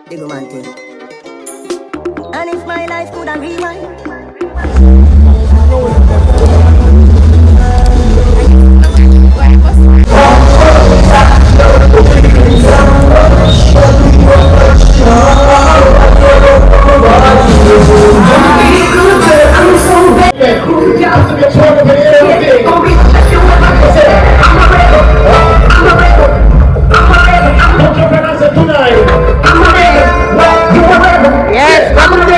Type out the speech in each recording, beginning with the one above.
Big man thing. And if my life could have rewind. Yes, welcome to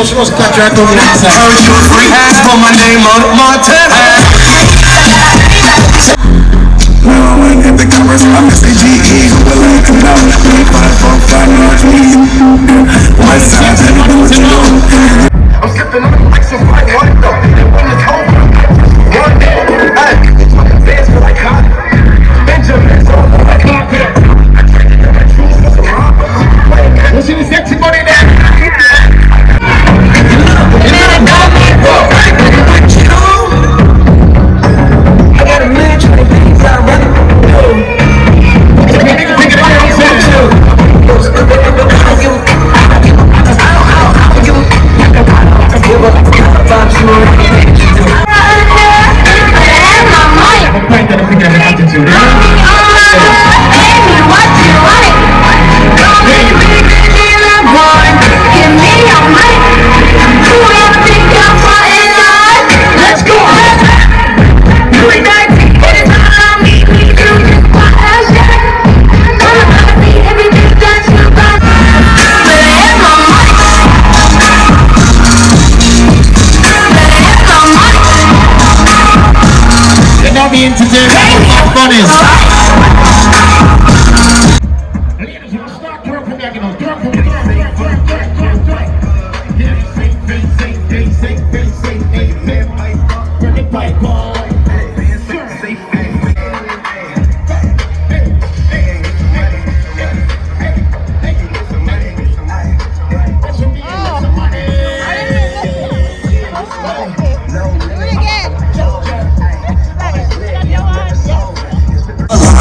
She wants to cut your act on the outside. Free ass, put my name on it, Montana. Now I get the cameras, I'm S-A-G-E, who will let them know. 545 North East. West side, baby, do what you do. I'm sipping on like some white wine, though. And when it's over, one day, hey, dance for like hot. Benjamin's on like hot. I traded in my jewels for some robbers. You see the sexy money there? Into the bunnies.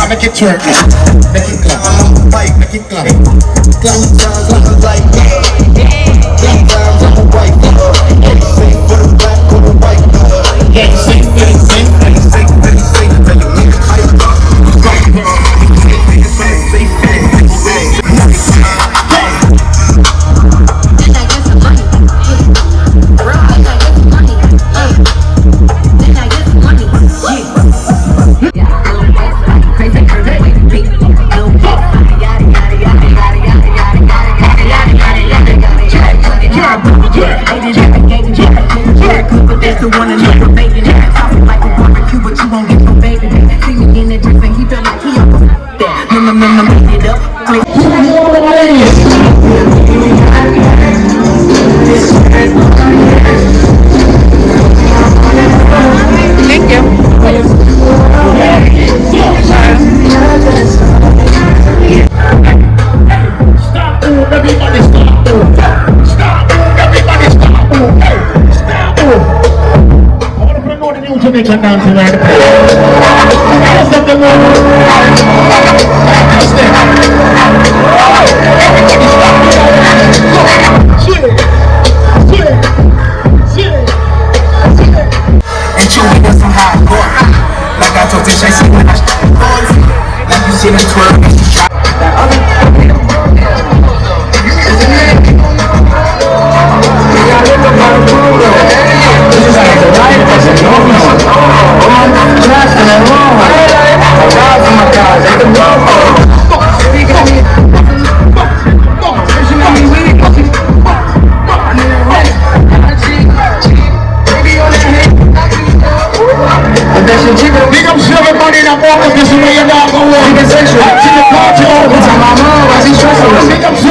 Make it twerk, make it clap, make it clap, clap like clap down on the white, sing for the black or the white, yeah, sing, sing, sing, sing, sing, Thank you. Stop, everybody stop. Stop, everybody stop. Stop. I want to know the new Jamaican dancing right now. Stop the move. Everybody stop. Shit. And chewy with some hardcore. Like I told Tisha, see when I like you see the twerk and she try that other. Big up to everybody in the focus, this is where you're not going to walk. To the party over. Big up to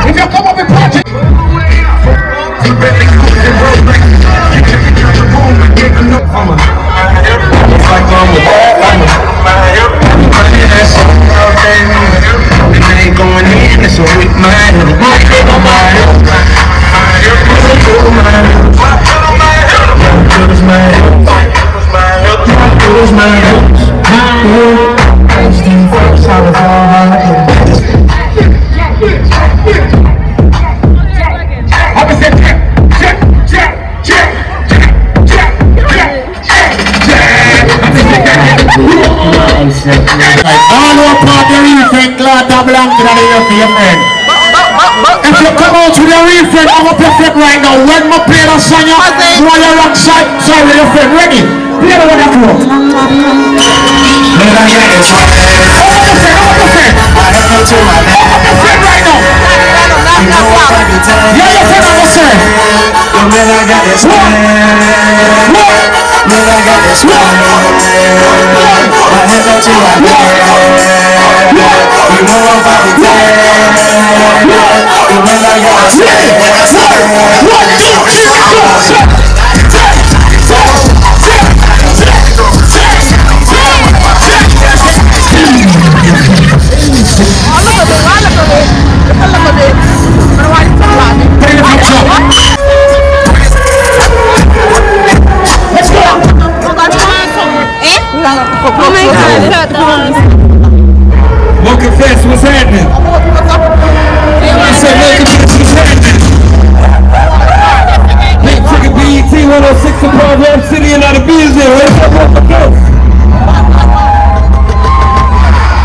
if you come up with party. Going in, so with my all who are part of the refrain, glad to belong to the ear for your friend. If you come out to the refrain, I'm up your friend right now. When I play the song, you want your wrong side, sorry, your friend, ready? Play the one that flow. Right now. Yeah, your friend, I'm gonna say. MOCHAFEST, what's happening? I said MOCHAFEST, what's happening? Big Ticket BET 106 in Program City and out of business. Where's that MOCHAFEST?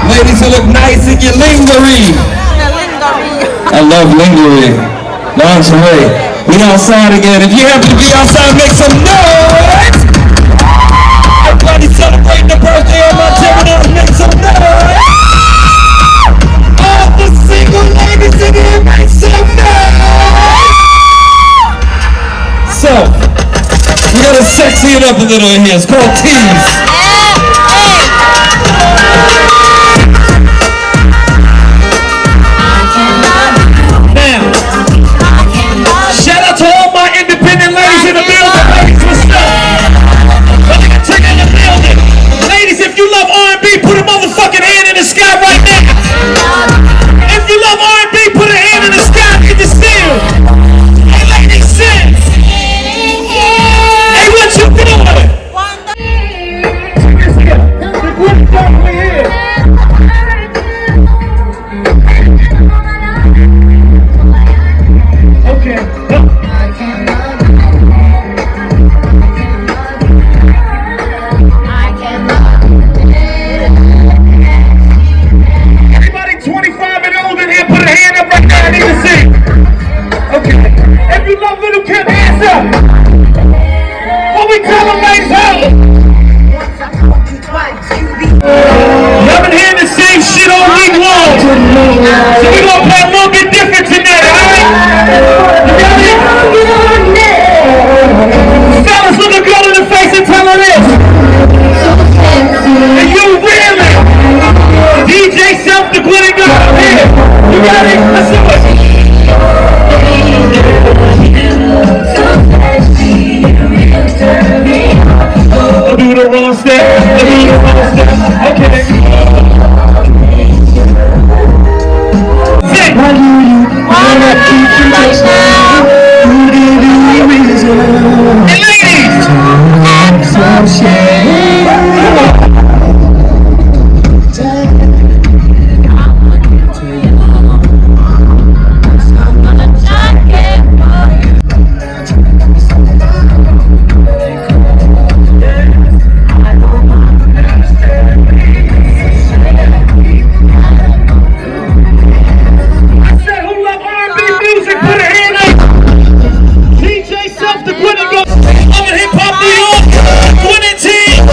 Ladies who look nice in your lingerie. I love lingerie. Lingerie. We outside again. If you happen to be outside, make some noise. Everybody celebrating the birthday of my Gemini. Make some noise. All the single ladies in here, make some noise. So, we gotta sexy it up a little in here. It's called TEASE. Hey, DJSELF, the winning go. I'm in hip hop New York, winning team.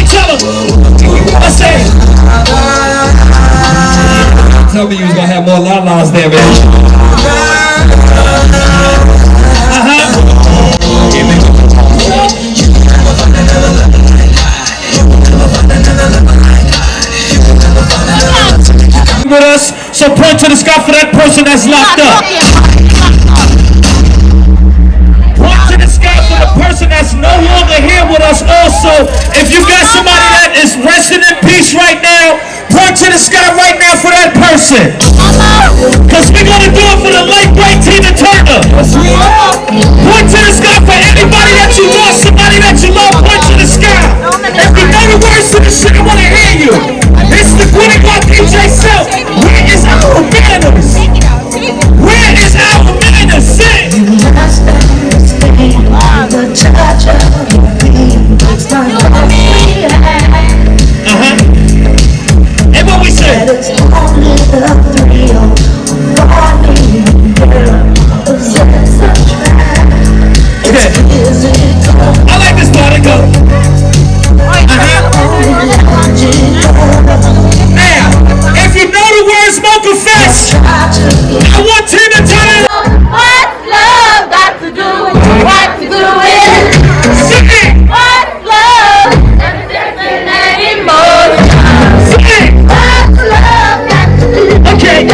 Tell him. I say. Tell me you was gonna have more la-las there, man. With us, so point to the sky for that person that's locked up. Point to the sky for the person that's no longer here with us also. If you got somebody that is resting in peace right now, point to the sky right now for that person. Cause we're gonna do it for the late great Tina Turner. Point to the sky for anybody that you lost, somebody that you love, point to the sky. If you know the words to the shit, I wanna hear you. It's the Queen of DJSELF. Where is our manners? Where is our manners? Sing! You must understand the touch of your feet. It's not what we have. And what we say? But it's only the thrill of falling girl. A sense of track. Okay. I like this part. It go. Now, if you know the words MOCHAFEST, I want Tina Turner. What's love got to do with what to do with? Sing! What's love? Everything and emotion. Sing! What's love got to do with Okay.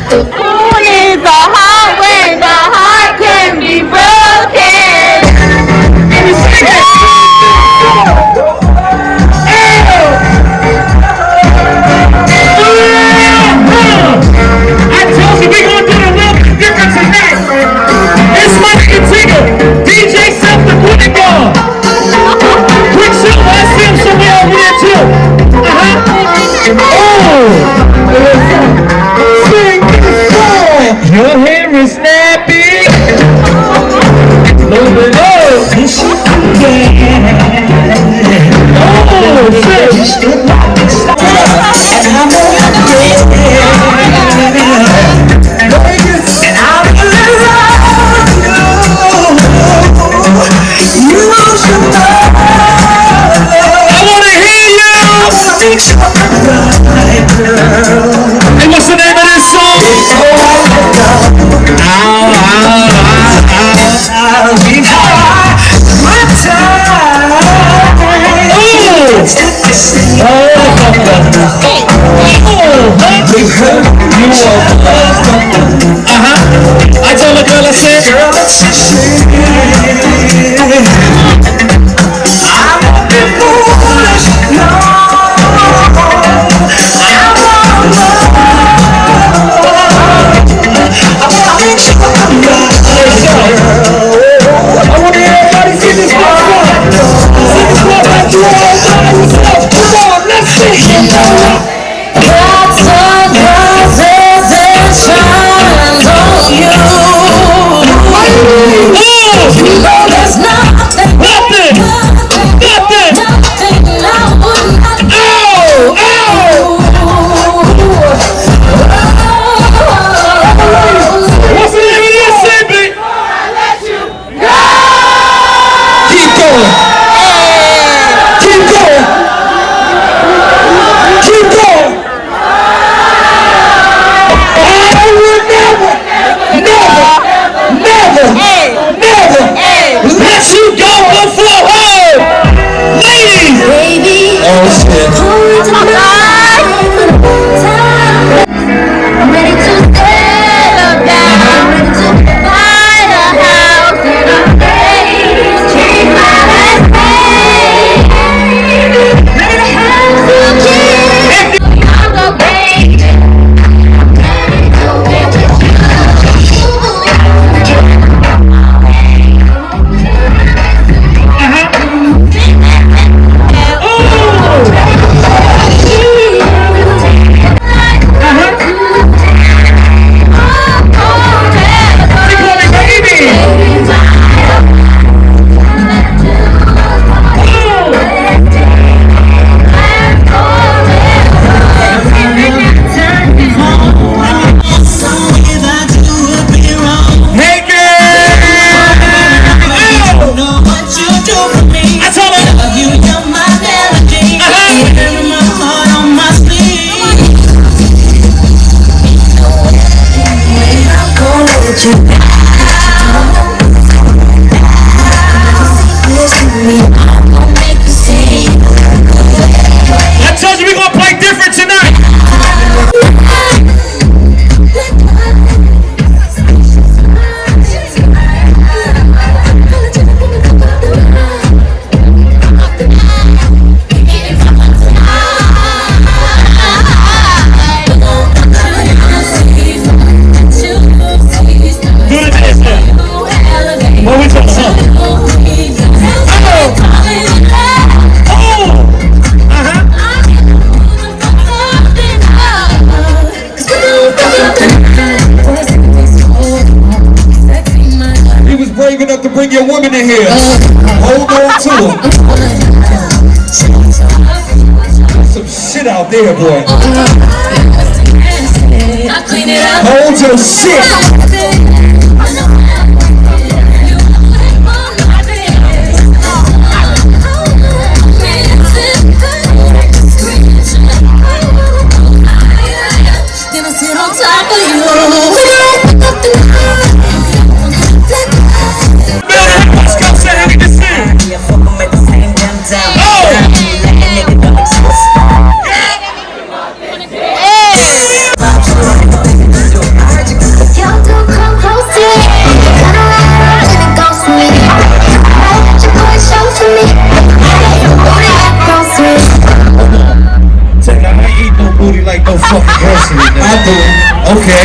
Who needs a heart when the heart can be broken? Let me sing it! I told you we gonna do the real difference tonight. It's my nigga Tigger, DJSELF, the winning guard. Quick show, I see him somewhere over there too. Sing this song. Your hair is nappy. Load it up. Oh, shit. I wanna hear you. Hey, what's the name of this song? I told the girl, I said, girl, let's I won't be foolish, no. I want to hear everybody see this part. See this part like you all by yourself. Come on, let's sing. God sun rises and shines on you. out there, boy. I clean it up. Hold your shit. Then I sit on top of you. Let's go, say how you sing. Y'all don't come close to me. I don't ride and it goes to me. I let your boy show to me. I let your booty get close to me. Check out, I ain't eat no booty like no fucking grocery, nigga. I do. Okay.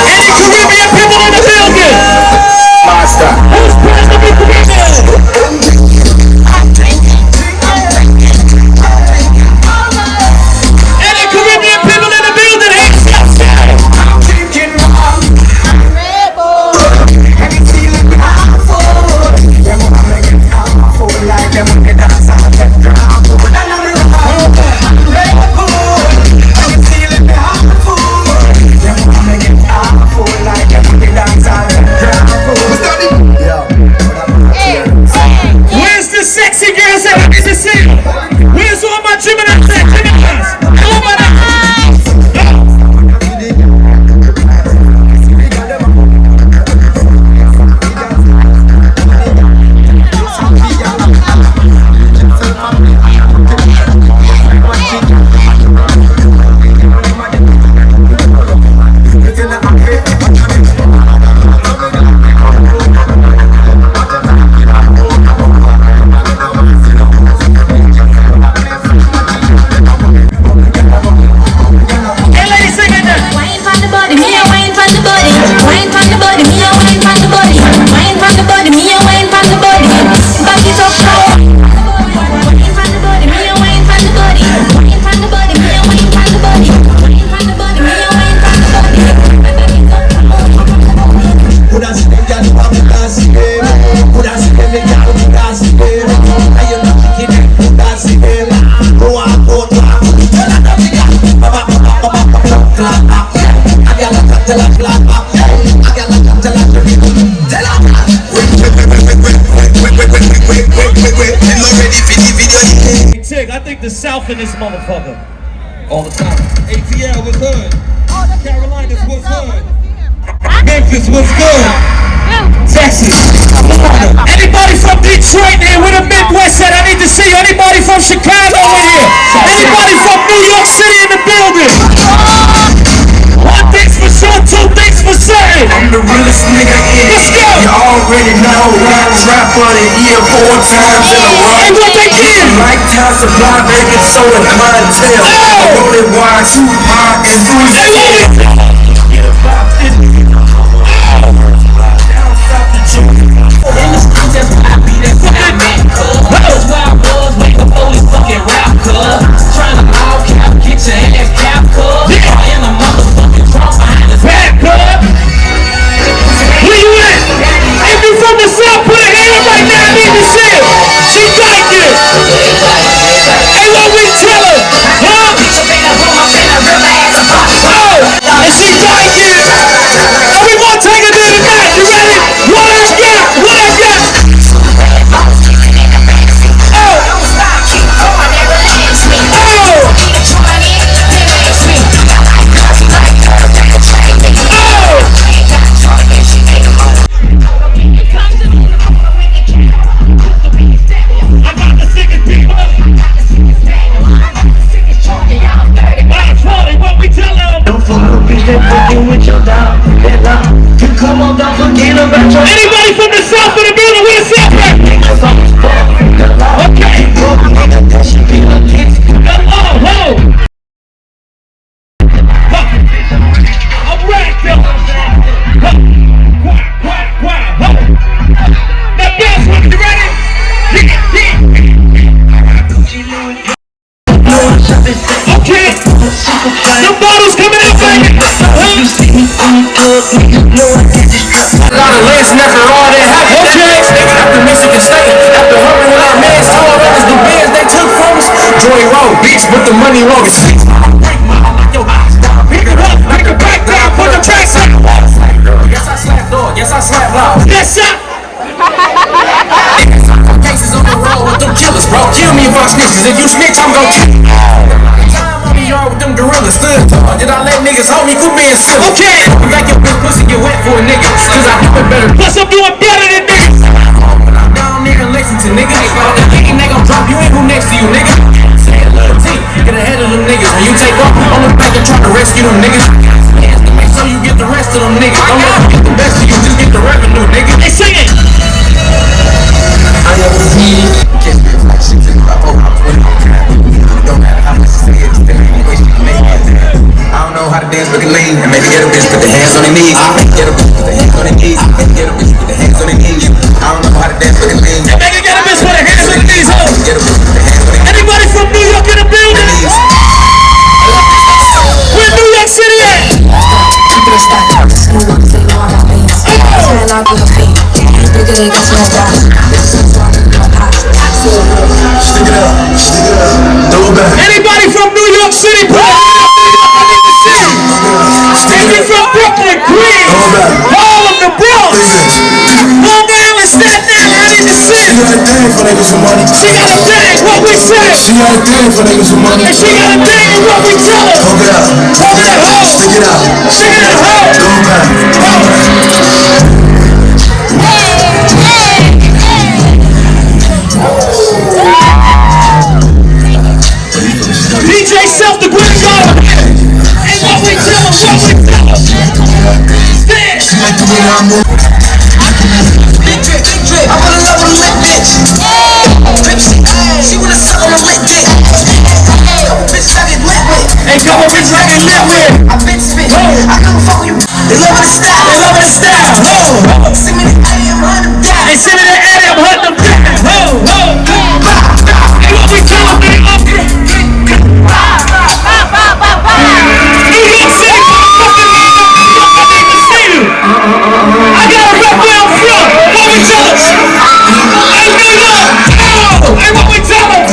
Any Caribbean people in the building? Master. Who's proud to be Caribbean? Any Caribbean people in the building? Hands up. Where's the sexy girls that I need to see? Where's all my Gemini sex? All my I think the South in this motherfucker. All the time. ATL was hood. Carolinas was hood. Memphis was good. Texas. Anybody from Detroit there with a Midwest at? I need to see you. Anybody from Chicago in here? Anybody from New York City in the building? One thing's for sure, two things for certain. I'm the realest nigga in. Let's go. You already know. Rap of the year 4 times in a row. Hey, what they did? Lifetime supply, baby, soda, clientele. Rolling wide, Tupac, and freestyle. Get about 50. Down south to June. In the streets, that's why I be that man, cuz. That's where I was, way before this fucking rap, cuz. Tryna all cap, get your ass cap, cuz. In a motherfucking trunk behind the Back up. Where you at? If you from the South, put a hand up right now. I need to see it. She like it. Hey, what we tell her? Huh? Oh, and she like it. And we gonna take it to the back. You ready? What I got? What I got? Anybody from the South in the building? Where the South at? Okay. I'm right, though. Now, bounce with me, you ready? Okay. The bottles coming in, baby. A lot of lace never all that happened. state. After hurting with our mans, told us the bands they took from us. Joy Road, bitch, but the money wrong is 6. Pick it up, pick it back down, put the tracks up. Yes, I slap dog, yes, I slap loud. Yes, sir. Cases on the road with them killers, bro. Kill me if I snitch, cause if you snitch, I'm gon' kill you. Time on the yard with them gorillas, stood tall. Did I let niggas hold me for being silly? Okay. You like your bitch pussy get wet for a nigga, cause I do it better. Plus I'm doing better than niggas. When I'm down there in Lexington, nigga, they gon' drop you in, who next to you, nigga? Say a little T, get ahead of them niggas. When you take off on the back and try to rescue them niggas. Make sure you get the rest of them niggas. Don't let them get the best of you, just get the revenue, nigga. They sing it. I never see it. Can't be reflections in my own house when I'm trapping. Don't matter how much I say it, still ain't way she can make it. I don't know how to dance, but can lean. And maybe get a bitch, put the hands on their knees. Get a bitch, put the hands on their knees. Get a bitch, put the hands on their knees. I don't know how to dance, but can lean. And maybe get a bitch, put the hands on their knees. Get a bitch, put the hands on their knees. Anybody from New York in the building? Where New York City at? Anybody from New York City? Put a hand up in the city. If you from Brooklyn, Queens, Harlem, the Bronx, Long Island, Staten Island, I need to see. She got a thing for niggas with money. She got a thing, what we say. She got a thing for niggas with money. And she got a thing in what we tell her. Talk it out. Talk that hoe. Stick it out. Stick it out, hoe. Go back. DJSELF, the great God. And what we tell her, what we tell her. Stand. She like the way I move. Big drip, I wanna love a lit bitch. She wanna suck on a lit dick. Bitch, I get lit with. Hey, come on, bitch, I get lit with. I been spit. I couldn't fuck with you. They love the style. They love the style. Ho. Send me the Addy, I'm hunting them down. They send me the Addy, I'm hunting them down. Ho, ho. Hey, what we tell them, nigga? New York City, motherfucking New York, I need to see you. I got a rep where I'm from. What we tell them? Hey, New York. Oh, hey, what we tell them? Oh,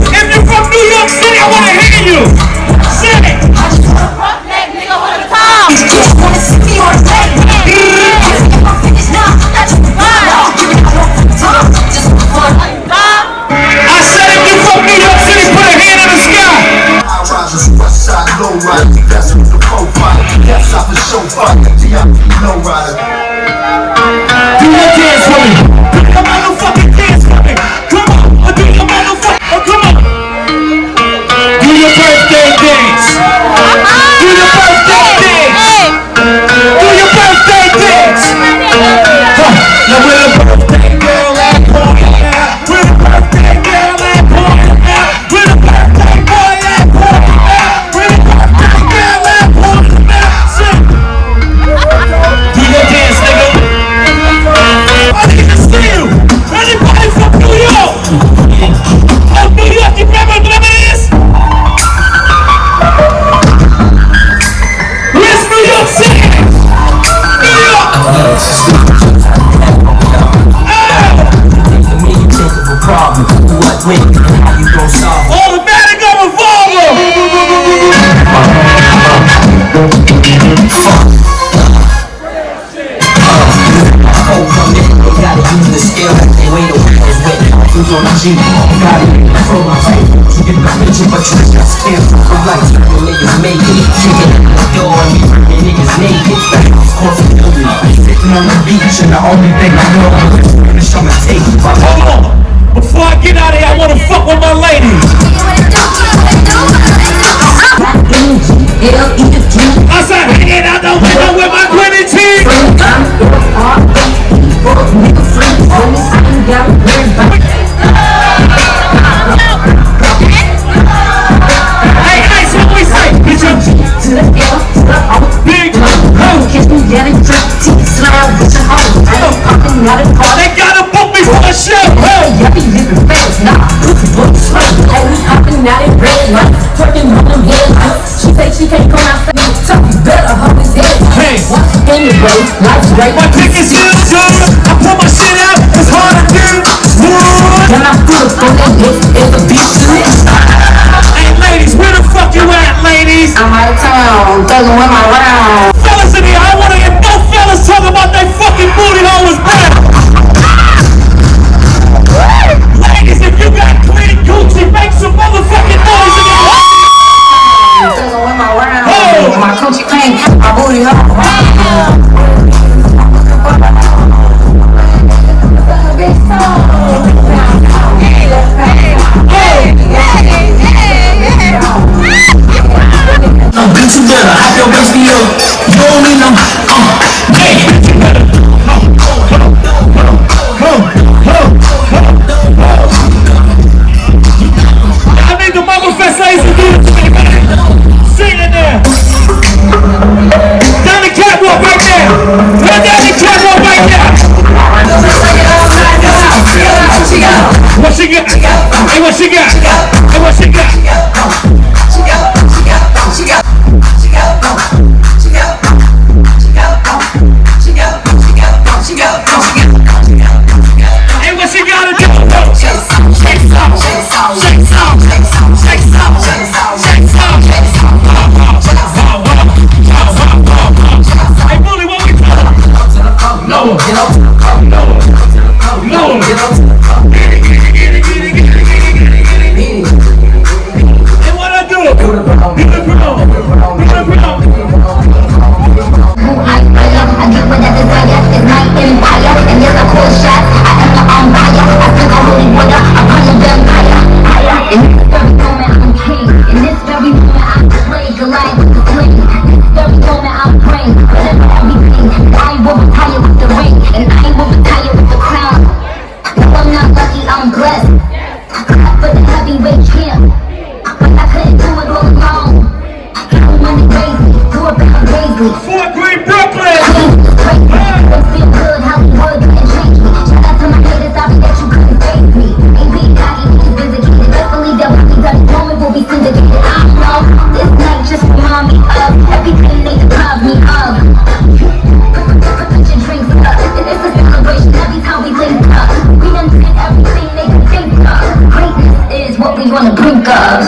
if you're from New York City, I want to hear you. Say it. I said if you're from New York City, put a hand in the sky. West side, low rider. That's what the profile. That's off the show fight. No rider. Do your dance for me. Come on, no fucking dance for me. Come on, do your motherfucker. Oh, come on. Do your birthday dance. Do your birthday dance. Do your birthday dance. Now we're the birthday girl at point now. We're the birthday girl at point now. We're the birthday boy at point now. We're the birthday girl at point now. Sing. Do your dance, nigga. I need to see you. Anybody from New York? Oh, New York, you remember this? Where's New York City? New York. Automatic or revolver? Hold on. Before I get out of here, I want to fuck with my ladies. I said hanging out the window with my grinning teeth. Hey, ice, what we say? Bitch, I'm big They gotta book me for the show. Hey, my ticket's here. what she got? Hey, what she got? Hey, what she got? Hey, what she gotta do? Shake some, shake some, shake some, shake some, shake some, shake some, shake some, shake some, shake some. Hey, Bully, what we doing? No, get up to the cup, no, no, get up to the cup. Get it. Hey, what I do? Do the brown. I get what I desire, it's my empire. And yes, I call shots, I am the umpire. I think I'm holy water, I'm on the vampire. In this very moment, I'm king. In this very moment, I'm slay Goliath with the sling. In this very moment, I'm praying for everything. And I will retire with the ring, and I will retire with the crown. No, I'm not lucky, I'm blessed. For the heavyweight champ, but I couldn't do it all alone. Count money crazy, do it better crazy. Fort Greene, Brooklyn. Feel good, Hollywood couldn't change me. Shout out to my haters, sorry that you couldn't face me. Ain't being cocky, he's vindicated. Best believe that when we done this moment will be syndicated. I don't know, this night just remind me of everything they deprived me of. Put your drinks up, it's a celebration every time we link up. We done did everything they could think of. Greatness is what we on the brink of.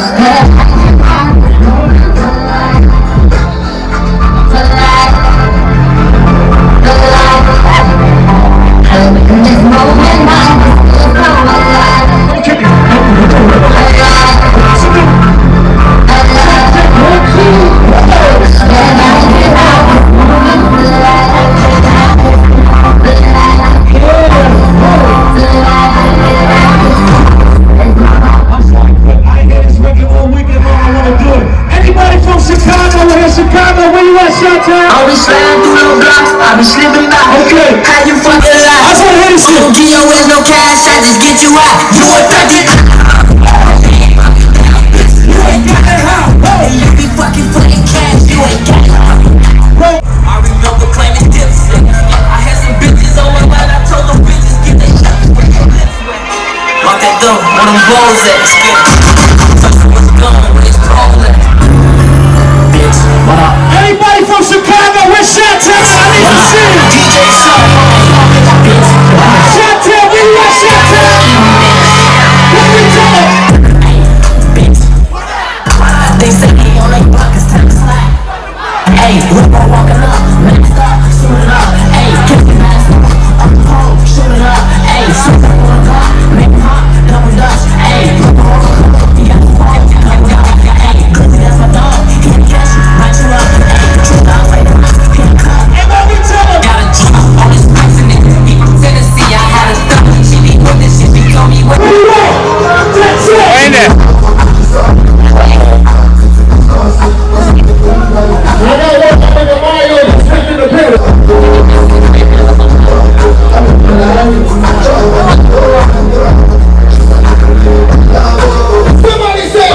In this moment, I'm still so alive. I ain't had this record all weekend long, I wanna do it. Anybody from Chicago? We're in Chicago, where you at, Chi-Town? I be sliding through no blocks, I be slipping by. Okay. How you fucking lie? I just wanna hear this shit. Don't give your ass no cash, I just get you out. You a thuggy. You ain't got it how? Hey, you be fucking putting cash, you ain't got it. I remember claiming dips. I had some bitches on my line, I told them bitches get their shots with their lips wet. Lock that door, where them balls at? Spit. What's going, where it's crawling? Bitch, what up? Anybody from Chicago? Where's Chi-Town? I need to see you. DJSELF. Chi-Town, where you at, Chi-Town? What we doing? They say they on their block, it's time to slide. Ayy, look, I'm walking up, masked up, suited up. Ayy, kiss the mask up, I'm the pole, shoot it up. Ayy, shoot up on the car, make them hot, double dutch. Ayy, look, I'm walking up, you got the phone, ayy, cause that's my dog, he can't catch you, light you up. Ayy, 2 dogs later, can't cut. Hey, what we doing? Got a G, all this spicy niggas, he from Tennessee, I had a stuff, she be with this shit, she told me what. That's it. Ain't it? Somebody say,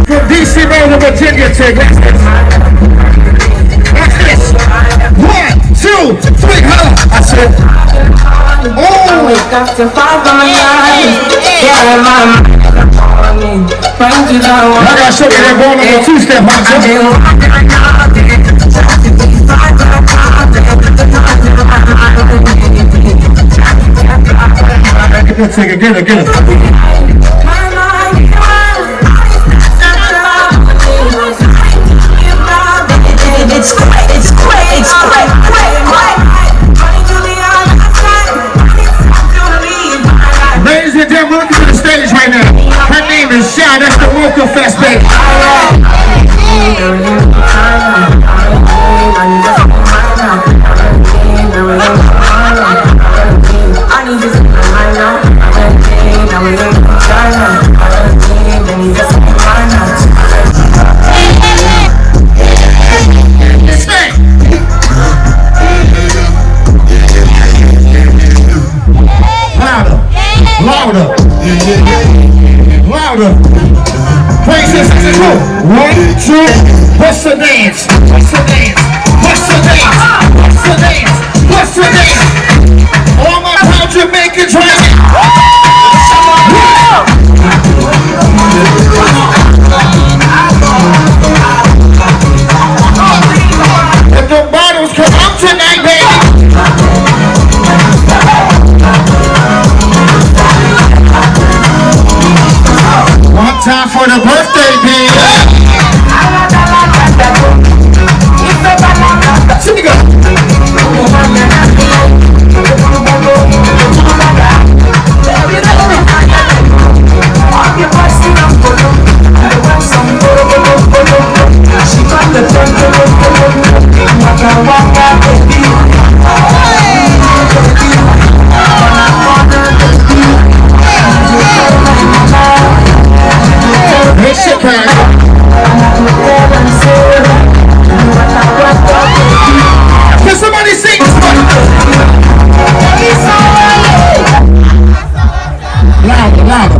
from DC, Maryland, Virginia, take it. Watch this. 1, 2, 3, holla. I said, I wake up to 5 on my mind. Yeah, my morning. Bring to the one. I gotta show you that ball on the 2-step, Get it. It's great. Ladies and gentlemen, welcome to the stage right now. Her name is Shy, that's the MOCHAFEST baby. crazy. 1, 2, what's the dance? What's the dance? What's the dance? What's the dance? What's the dance? All my proud Jamaicans right now. If the bottles come out tonight, baby. One time for the birthday, baby. Tigger. Can somebody sing this one? Louder, louder.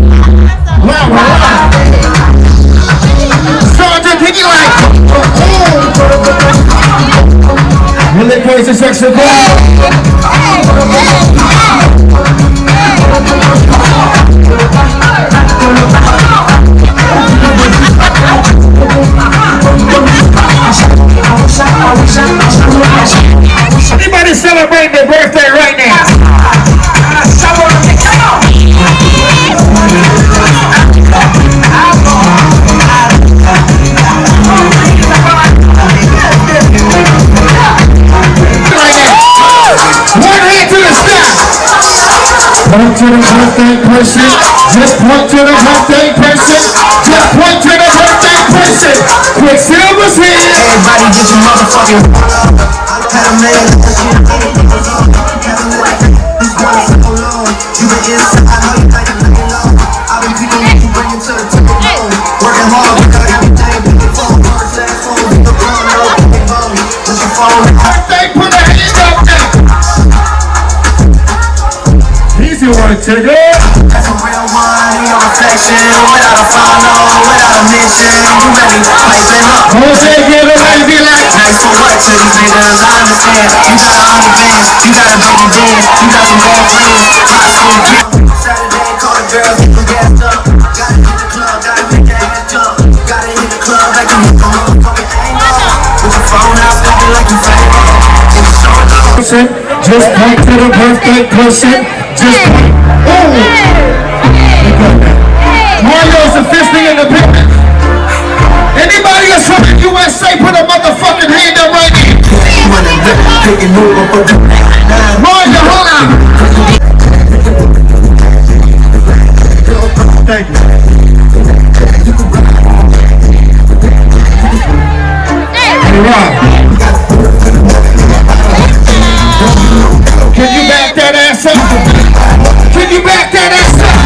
Louder, louder. Sergeant Piggy like. Really crazy section. Anybody celebrating their birthday right now? One hand to the sky. Point to the birthday person. Just point to the birthday person. Just point to the birthday person. Quicksilver's here. Everybody get your motherfucking Birthday, put a hand up there. Easy one, Tigger. That's a real one, in your reflection. Without a follow, without a mission. You ready to listen up. Jose, give it away, be like. Thanks for what to these niggas, I understand. You got 100 bands, you got a baby dance, you got some bad friends. Saturday, call the girls, get them gassed up. Gotta hit the club, gotta make that ass jump. Gotta hit the club like you hit the motherfucking angle. With your phone out, looking like you famous. Just point to the birthday person. Just point. Oh! Mario's officially in the picture. Anybody that's from the USA, put a motherfucking hand up right here. Mario, hold on. Thank you. Hey, Rob. Can you back that ass up? Can you back that ass up?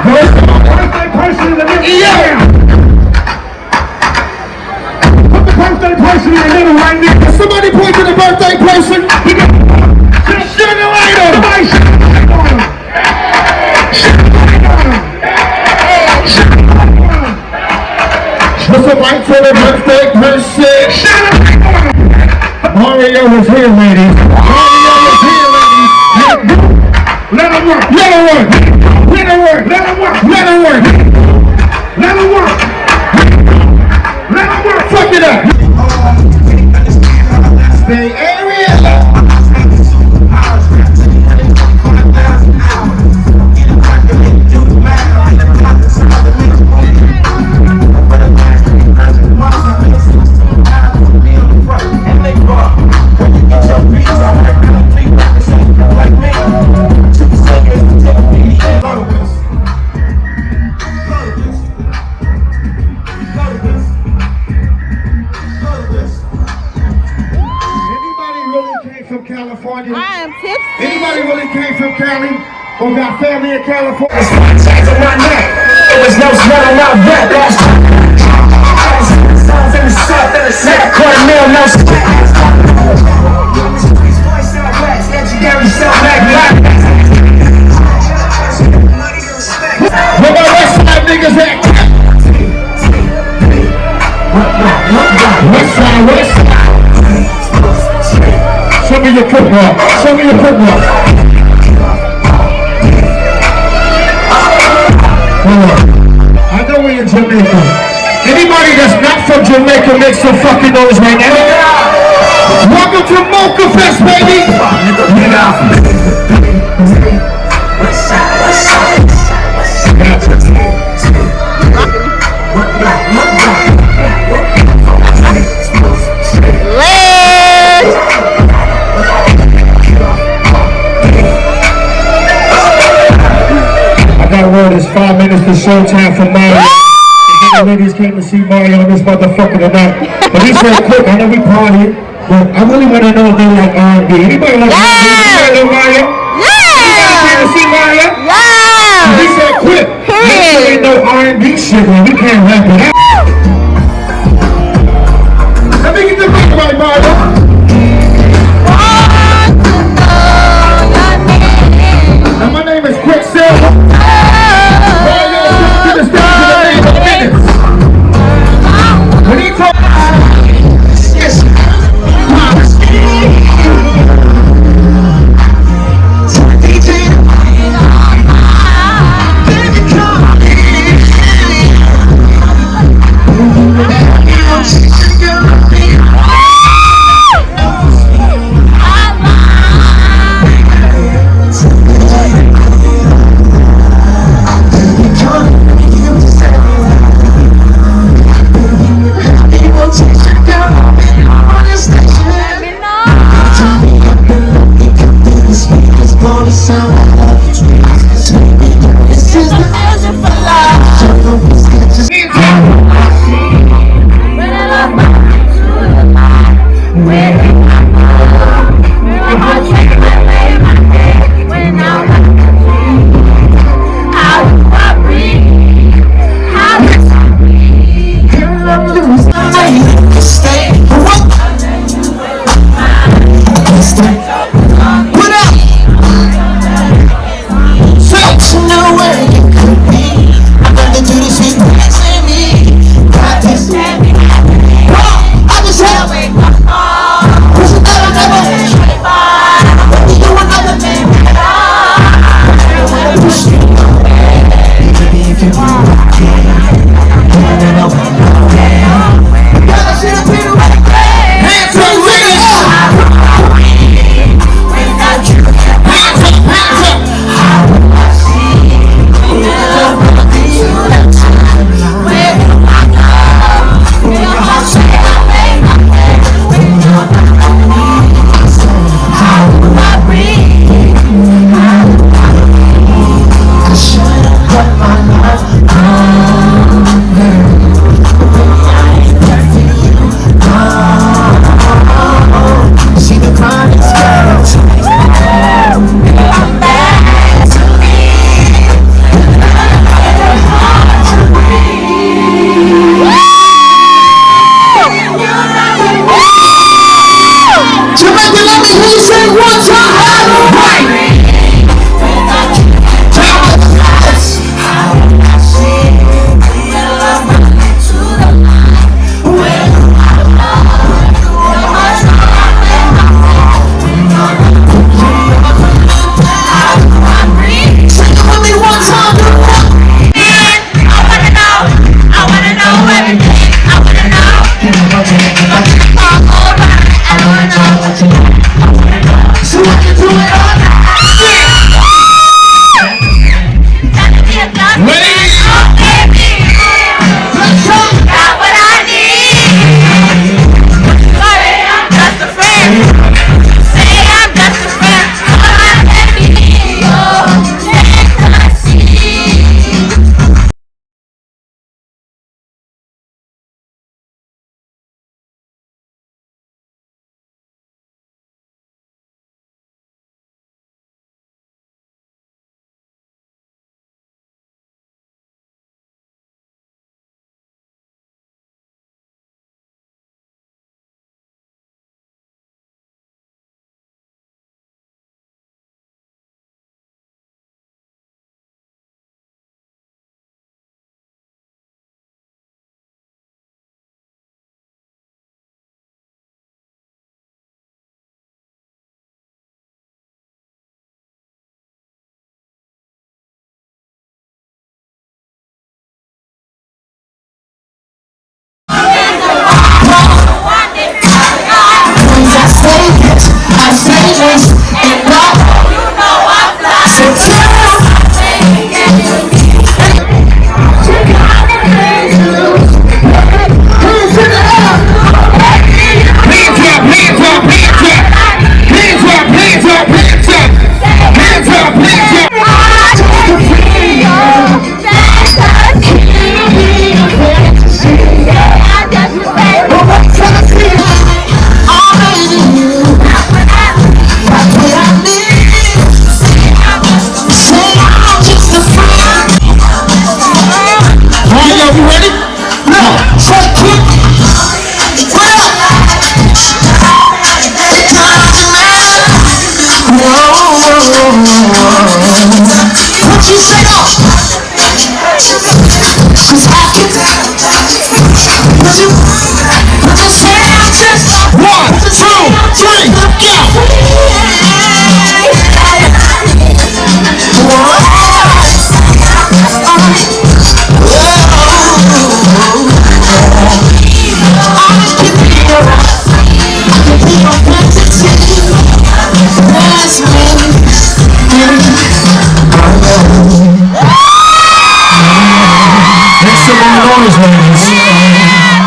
Birthday person in the middle. Yeah. Put the birthday person in the middle right now. Can somebody point to the birthday person? Just shine the light on him. Somebody shine the light on him. Shine the light on him. Shine the light on him. Put the light to the birthday person. Shine the light on him. Mario is here, ladies. Mario is here, ladies. Let him work. Let him work. Let him work. Let him work. Let him work. Let him work. Let him work. Fuck it up. Bay Area. really came from Cali or got family in California. Chains on my neck. It was no sweat on my back. Songs in the south, in the set, $250,000, no sweat. Voice out west, legendary sound magnet. Where my West Side niggas at? West Side. Show me your football. I know we in Jamaica. Anybody that's not from Jamaica make some fucking noise right now. Welcome to MOCHAFEST, baby. I got word it's 5 minutes to showtime for Mario. The ladies came to see Mario on this motherfucker tonight. But he's very quick. I know we party, but I really want to know if they like R&B. Anybody like R&B? Anybody like Mario? Anybody came to see Mario? He said quick. Make sure they know R&B shit, man. We can't rap it out. Let me get the mic right, Mario. And my name is Quicksilver. Mario, to the stage in the name of minutes. When he talks, yes.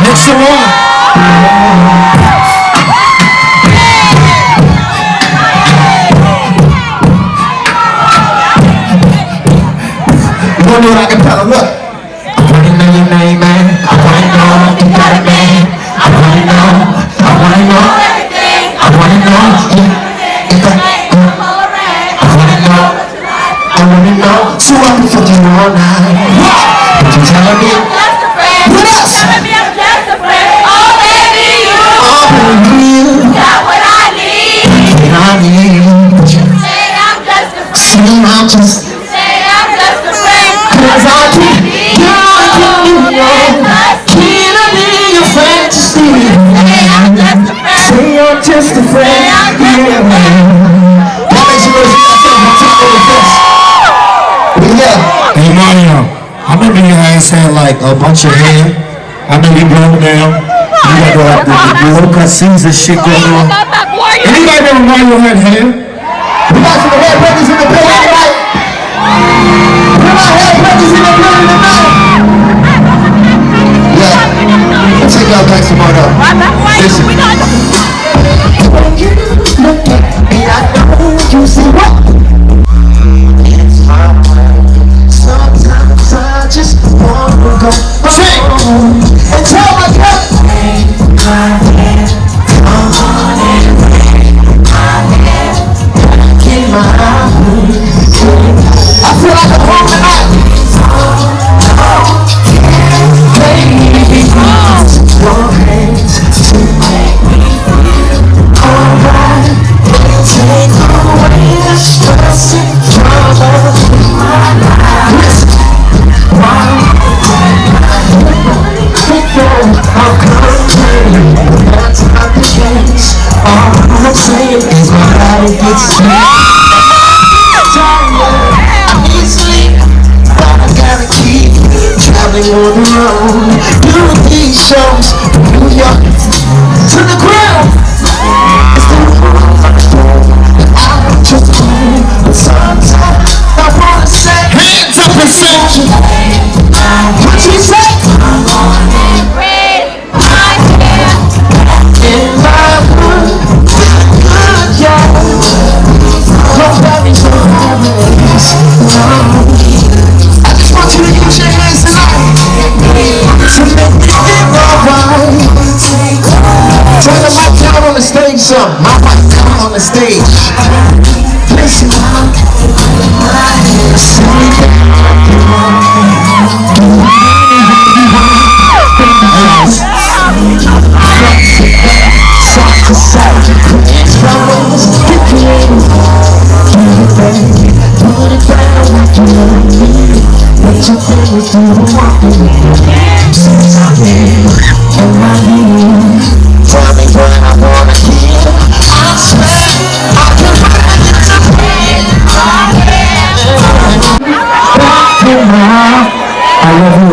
Next some more. You know what I can tell them? Look. I wanna know your name, man. I wanna know if you got a man. I wanna know. I wanna know everything. I wanna know if I wanna know. I wanna know. So I'll be fucking all night. But you telling me? What else? Telling me I'm just a friend. Oh baby, you got what I need. Say I'm just a friend. 'cause I can't be your friend to see. Say I'm just a friend. Yeah. That makes you know you got something to take over this. Yeah. Hey Mario, I remember your ass had like a bunch of hair. I know you broke down. You got the low-cut Caesar shit going on. Anybody know Mario had hair? We got some hair brothers in the building tonight. Put my hair brothers in the building tonight. Yeah. Let's take y'all back some more though. Listen. When you look at me, I know you see what? It's my way. Sometimes I just wanna go home and tell my girl, lay my head on and lay my head back in my arms. I feel like I'm home tonight. Baby, your hands to make me feel alright. Take away the stress and drama in my life. I'll complain, that's not the case. All I'm saying is my body gets tired. I need sleep, but I gotta keep traveling on the road, doing these shows from New York to the ground. It's the world I'm just cool, but sometimes I wanna say, Hands up and say, what you say? I'm on and red, my hair in my hood, good y'all. Nobody's always wrong. I just want you to use your hands tonight to make me feel alright. Turn the mic down on the stage, son. My mic down on the stage. Listen. I love you.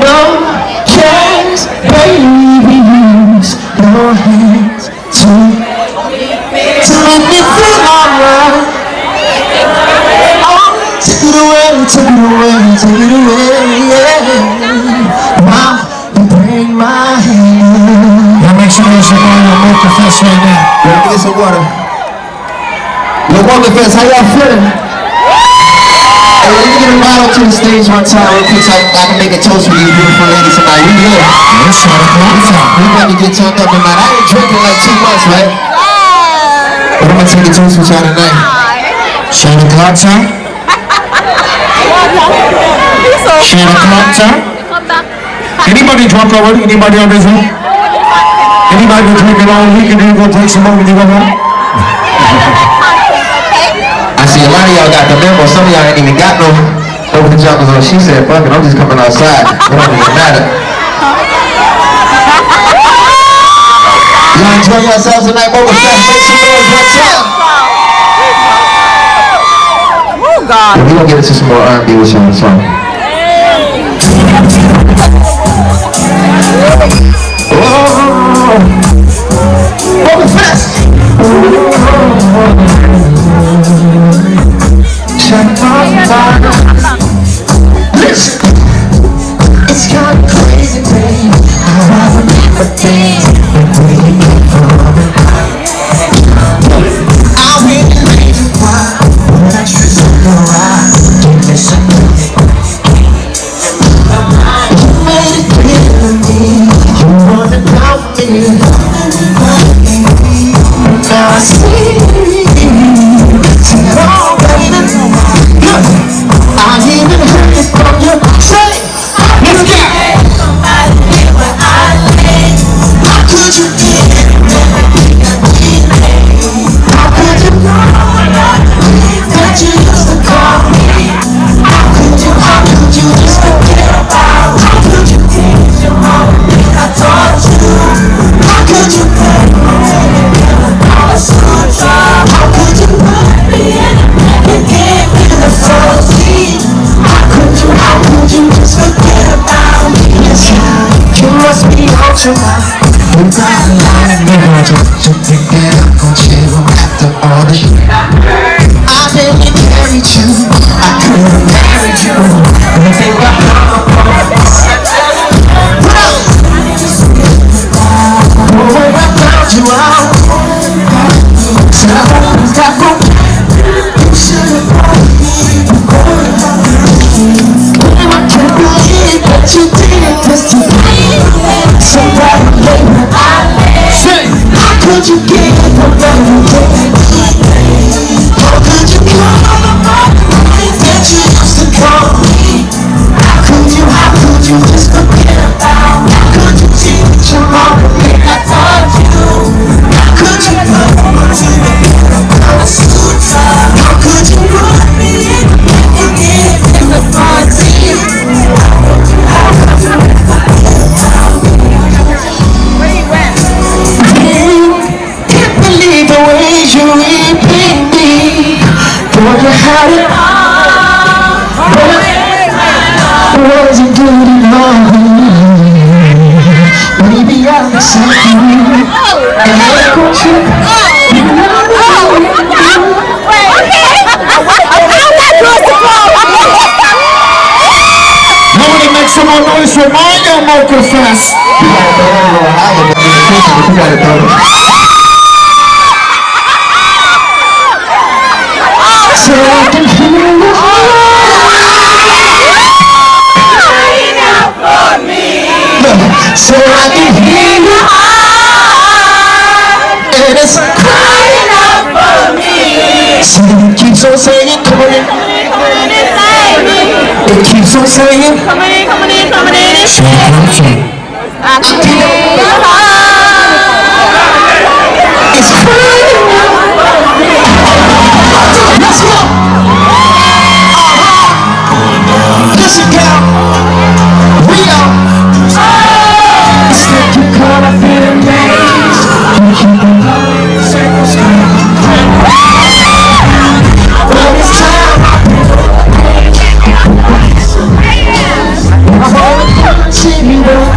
No chance, baby, use your hands to make me feel alright. Oh, take it away, take it away, take it away, yeah. Now you bring my hand. Y'all make some noise for Mario MOCHAFEST right now. Let me get some water. Look, MOCHAFEST, how y'all feeling? Hey, let me get a model to the stage one time real quick so I can make a toast for these beautiful ladies tonight. We good. Yes, sir. We about to get turned up tonight. I ain't drinking like 2 months, right? But I'm gonna take a toast with y'all tonight. Share the clock time. Share the clock time. Anybody drunk already? Anybody on this one? Anybody been drinking all week and then go drink some more when you go home? I see a lot of y'all got the memo. Some of y'all ain't even got no over the jumpers on. She said, fuck it, I'm just coming outside. It don't even matter. Y'all enjoy yourselves tonight, MOCHAFEST. Make some noise one time. Oh God. We're gonna get into some more R&B with y'all. So. MOCHAFEST. Listen. It's kind of crazy, babe. How I remember things and where you came from. I really made you cry when I tripped on the ride. You listen to me. You made it clear to me you wanna know me. Now I see. Oh, baby. Look, I even heard it from you. Say, let's go. How could you do it? How could you know that you used to call me? How could you just forget about? How could you teach your mom when I taught you? How could you play all a school job? How could you put me in and give me the soul seed? How could you just forget about me? Yes, you must be out your mind. You got a lot of energy. You think that I'm gon' chill after all the shit I didn't carry you. I could've married you. Anything but I found you out. So I always got one. You should've brought me. I can't believe that you did this to me. Somebody later how could you give a better day? How could you call the money that you used to call me? How could you just forget about me? How could you teach your mom when I taught you? How could you put me on a suit tie? How could you put me in and give him the fun tea? How could you forget about me? Where he went? Can't believe the way you repeat me. Boy, you had it all. Wasn't good enough. Maybe I'm sorry. And I go trip. Nobody make some more noise for my MOCHAFEST. You got it, brother. So I can hear you crying out for me. So I can hear you and it's crying out for me. So it keeps on saying, come on in. It keeps on saying, come on in. So I can hear your heart. It's crying out for me. Let's go. Listen, girl. We are. It's like you caught up in a maze. You keep on going circles. But it's time. I'm only punching you up.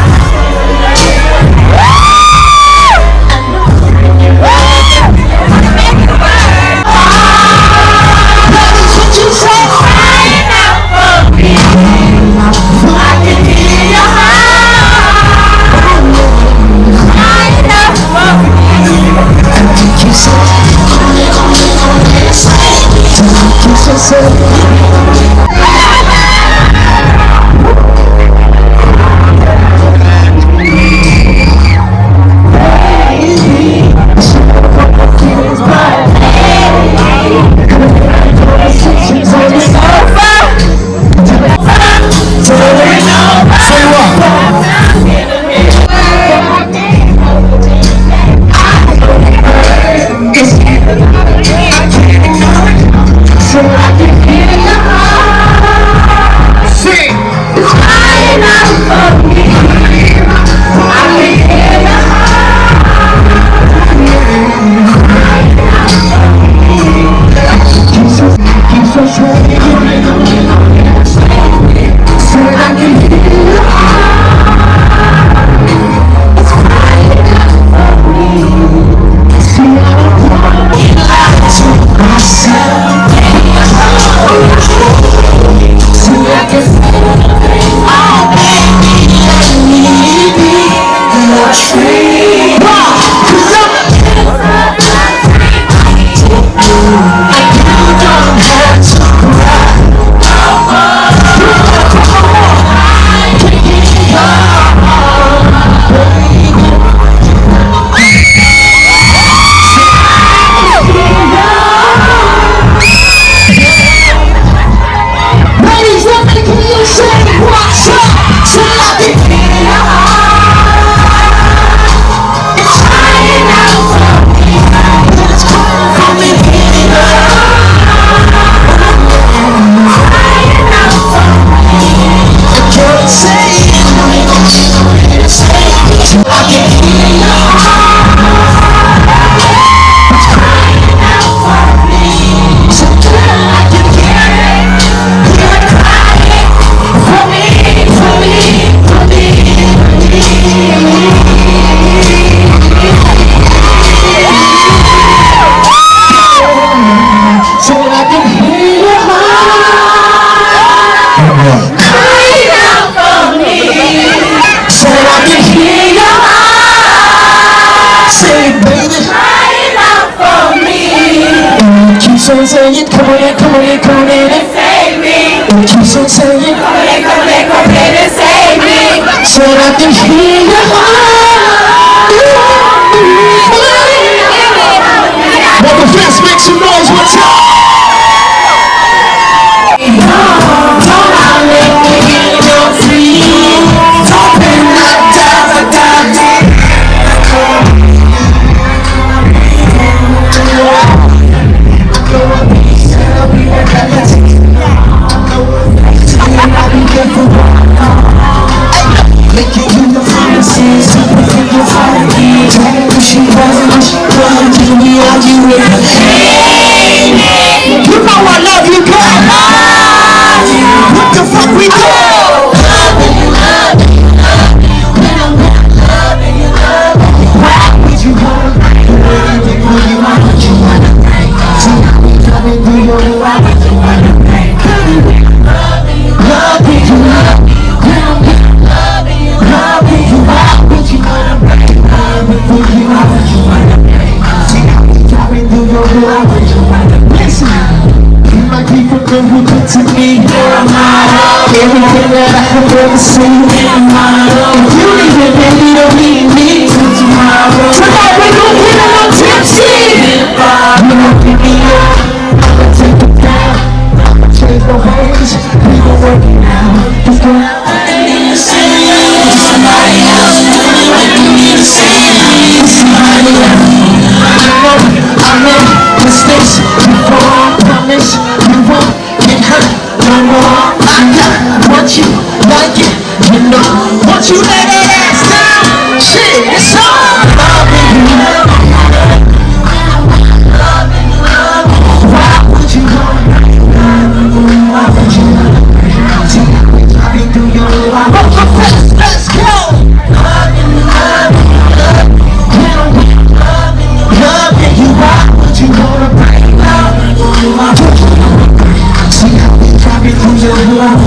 So I can hear keeps on saying, come on in, come on in, come on in and Save me. it keeps on saying, Come in, come in, come in and save me. so I can hear your heart. MOCHAFEST, make some noise, what's up? Everything that I have ever seen, you need it, baby, don't need me till tomorrow. Tonight we gon' get a little tipsy. You gon' pick me up, I'ma take it down, I'ma change the ways, we gon' work it out. Let's go. Somebody else, like you need to say somebody else. I made mistakes before, I promise you won't get hurt no more. I got what you like it, you know. Once you let that ass down, shit, it's all loving you. Why would you go? Why would you go? See how we driving through your life. MOCHAFEST, let's go. Loving you. Loving you. Why would you wanna break up? See how we driving through your life.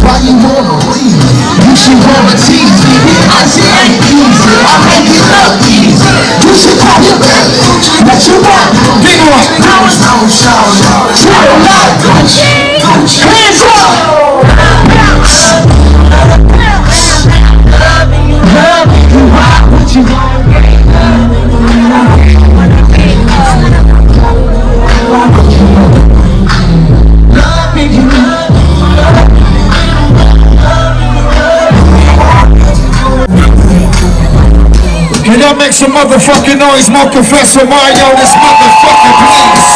Why you wanna leave? You should wanna tease me. I say ain't easy, I make it look easy. You should call your baby. What you want? Big one. Hands up. Loving you, why would you wanna break up? Loving you. Can y'all make some motherfucking noise, MOCHAFEST for Mario, this motherfucker, please?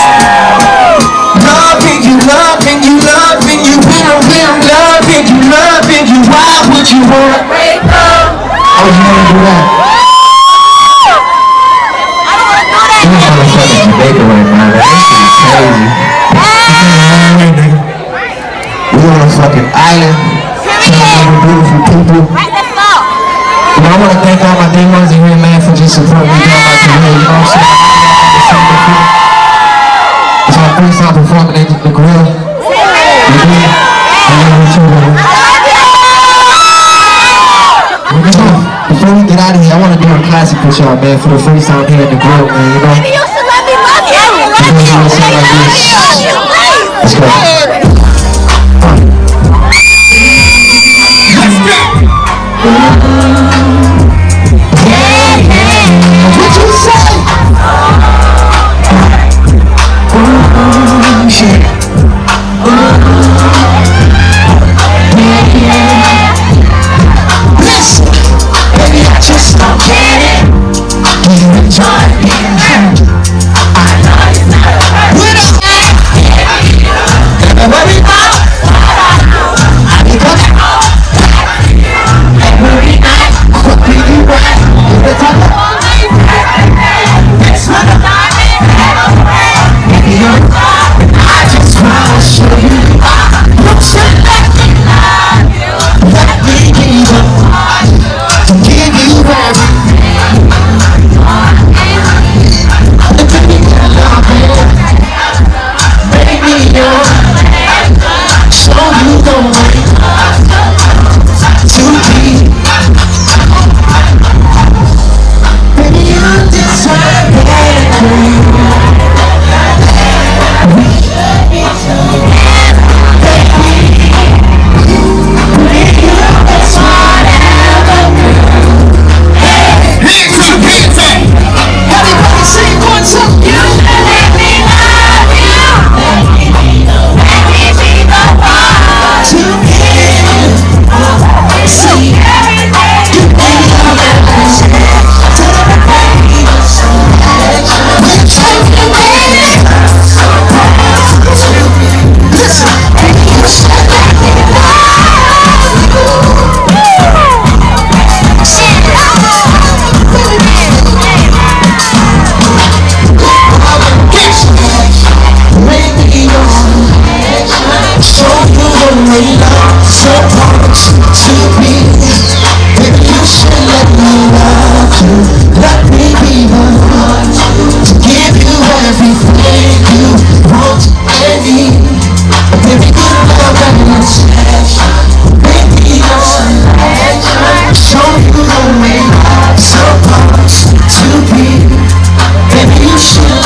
Loving you, loving you, loving you, loving you, loving you. Why would you wanna break up? Oh, you wanna do that? I don't want to do that. You motherfucking Jamaica right now, that shit is crazy. We on a fucking island, some beautiful people. Right, let's go. You know, I want to thank all my day ones in here, man, for just supporting me down my career, you know what I'm saying? It's our first time performing at the grill. I love you too, man. Before we get out of here, I want to do a classic for y'all, man, for the first time here at the grill, man, you know? Maybe you should let me love you. Let's go. What you say? Listen, baby, I just don't get it. You enjoy being hurt.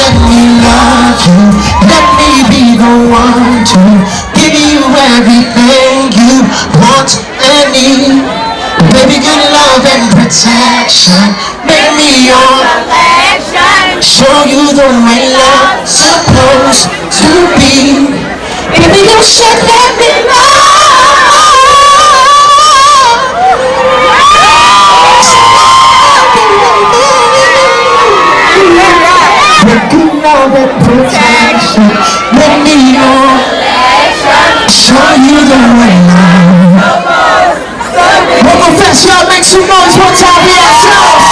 let me love you. Let me be the one to give you everything you want and need. Baby, good love and protection. Make me your selection. Show you the way love's supposed to be. Baby, you should let me know. Good love and protection. Make me your selection. Show you the way love. MOCHAFEST, y'all make some noise one time for yourselves.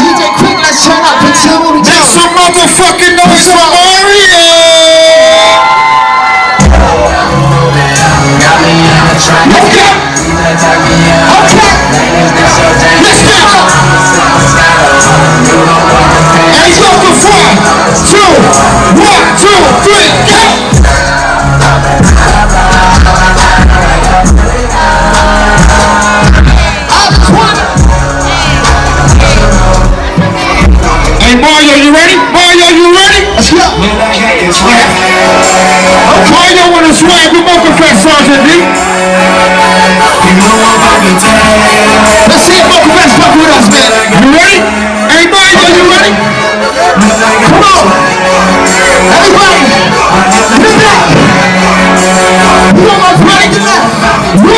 DJ Quick, let's turn up and tell what we do. Make some motherfucking noise for Mario. Okay. Let's go. And he's going for 4, 2, 1, 2, 3, go. Hey Mario, you ready? Mario, you ready? Let's go. Mario wanna swag with MOCHAFEST, Sergeant D. Let's see if MOCHAFEST fuck with us, man. You ready? Hey Mario, you ready? Come on. Everybody. Get back. You almost ready to left. 1, 2.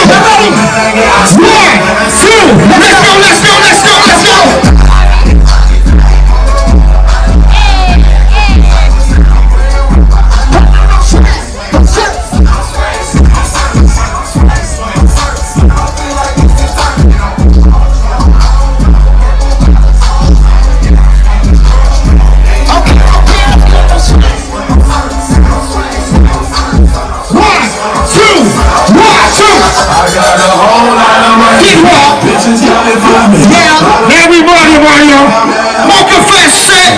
Get ready. 1, 2. Let's go, let's go, let's go, let's go. Everybody, Mario. MOCHAFEST set.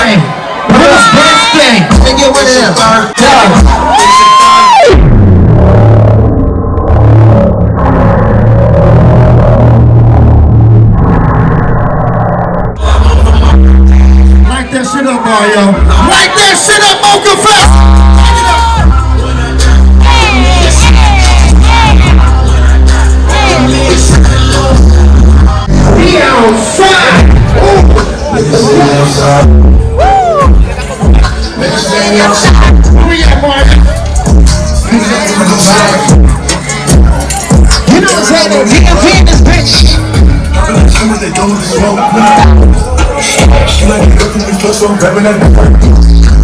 Hey, what's birthday? Take it with him. Light that shit up, Mario. Light that shit up, MOCHAFEST. Be outside. Where we at, Mario? You know what's happening? DMP in this bitch.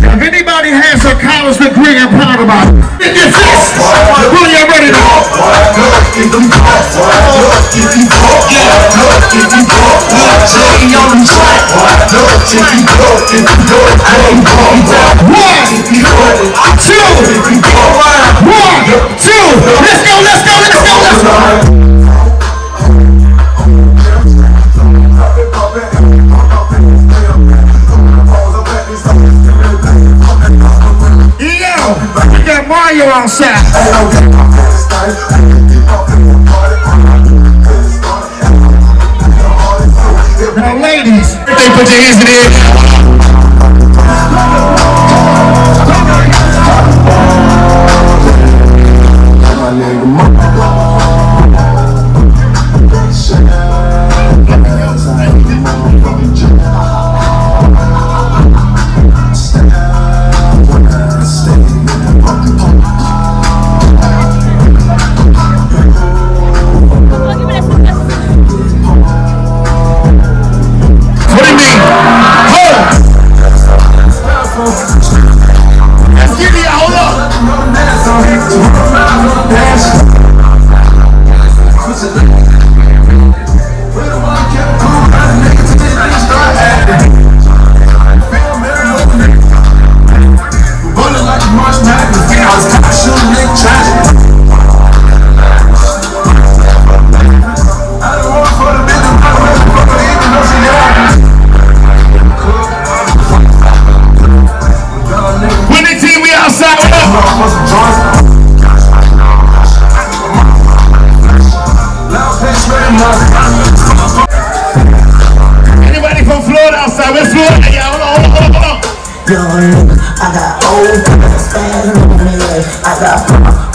If anybody has a college degree and proud about it, get your fist. Who you ready to Let's go, let's go, let's go, let's go. We got Mario outside. Now, ladies, they put your hands in the air.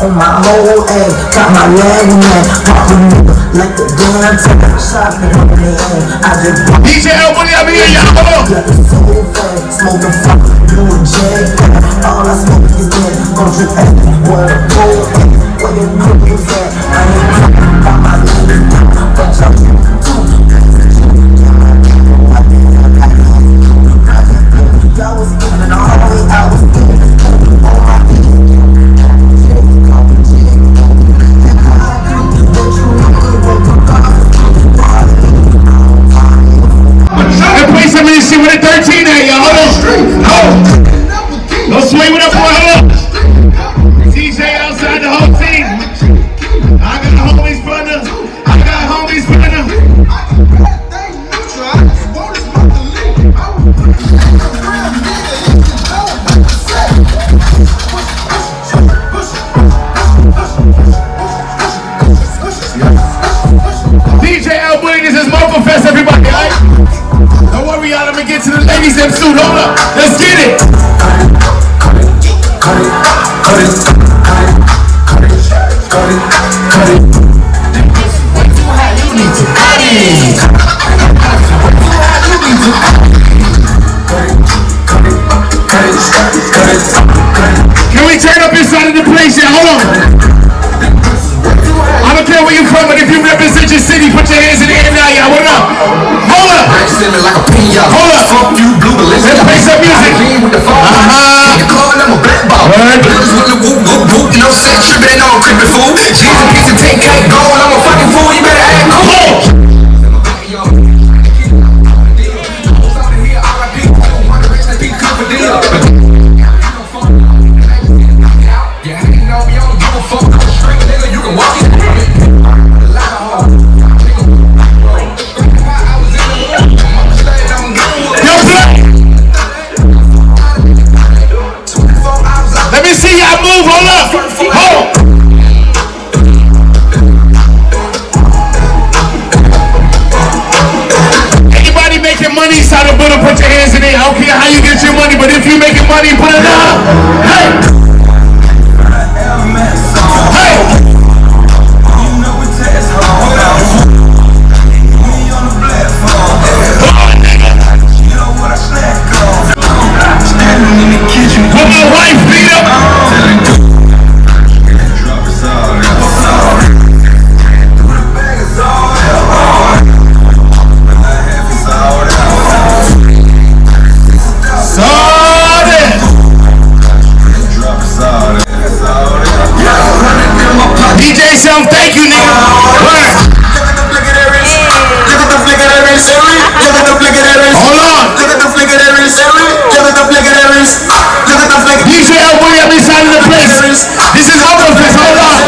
on my whole ass, got my leg man, pop a nigga like the gun, take a shot and run it in. I just DJ Elbow, I'm here, y'all. Come on. got the soul fast, smoking fuck, blue and jag. All I smoke is dead, gon' drip at me, where the gold at, where your cookies at. I ain't talking about my niggas, but y'all I was giving all the way, I was giving all my Let's play some of this shit with a 13 at y'all. Hold on. Don't sway with that boy. Hold up. DJ outside the whole team. I got homies brother. I got homies brother. DJ Elbow, this is MOCHAFEST, everybody, alright? Don't worry, y'all, let me get to the ladies in suit. Hold up, let's get it. Can we turn up inside of the place here? Hold on. I don't care where you from, but if you represent your city, put your hands in the air now, y'all. What up? Hold up. Like a pinata. Hold up. Fuck you, blue, but let's play some music. With the phone. In the club, I'm a black ball. Girls with the whoop, whoop, whoop. No sex tripping, no tripping fool. Cheese and pizza, 10K gold. I'm a fucking fool. You better act cool. Put your hands in there. I don't care how you get your money, but if you making money, put it up. Hey! Hey! Put my wife beat up. DJSELF, thank you, nigga. Hold on. DJ Elbow, every side of the place. This is MOCHAFEST. Hold on.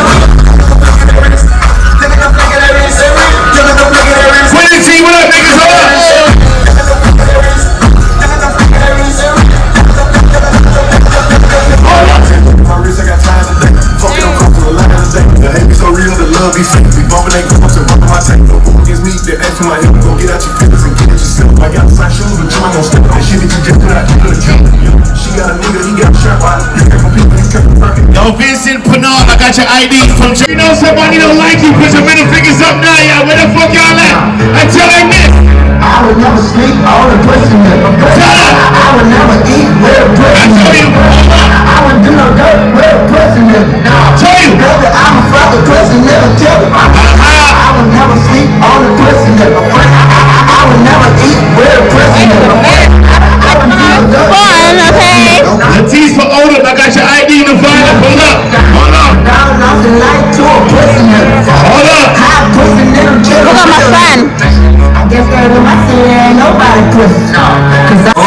Put the team up, niggas. Hold on. My wrist, I got time today. Fuck it, I'm comfortable, line today. The hate me so real, the love be fake. We bumping, they come up to run my tank. No one against me, they ask for my help. Go get out your feelings and get it yourself. I got side shoes, but you ain't gon' step. That shit that you just put out, you could've killed. She got a nigga, he got a trap out. You came from people, you kept perfect. Yo, Vincent Pinard, I got your ID from Germany. You know somebody don't like you, put your middle fingers up now, y'all. Where the fuck y'all at? Until they miss. I would never sleep on a pussy nigga. I would never eat with a pussy nigga. I would do no dirt with a pussy nigga. Tell you. Baby, I'm a fucking pussy nigga too. I would never sleep on a pussy nigga. I would never eat with a pussy nigga. I would do no dirt. Fun, okay? The TEASE for Odom, I got your ID in the file. Hold up. Hold up. Down off the light to a pussy nigga. Hold up. Hot pussy nigga. Look at my friend. I guess that in my city ain't nobody pussy. Cause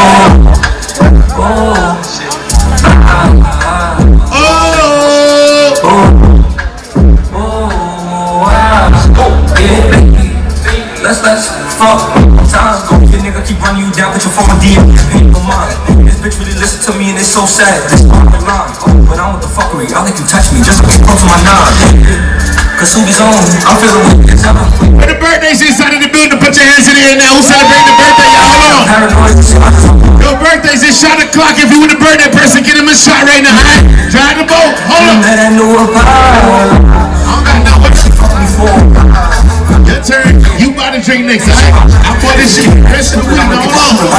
Let's fuck. Times go, your nigga keep running you down, put your phone on DM. Ain't no mind. This bitch really listen to me and it's so sad. This part of the line. But I don't want the fuckery. I like you touch me, just close to my nine. cause Subi's on. I'm feeling weak. For the birthdays inside of the building, put your hands in the air now. Who's celebrating the birthday, y'all? Hold on. Your birthdays is shot o'clock. If you were the birthday person, get him a shot right now. Alright? Try the boat. Hold on. That I knew about. I don't got no what you fuck me for. Your turn. You about to drink next, alright? I bought this shit. Rest of the week. Hold on.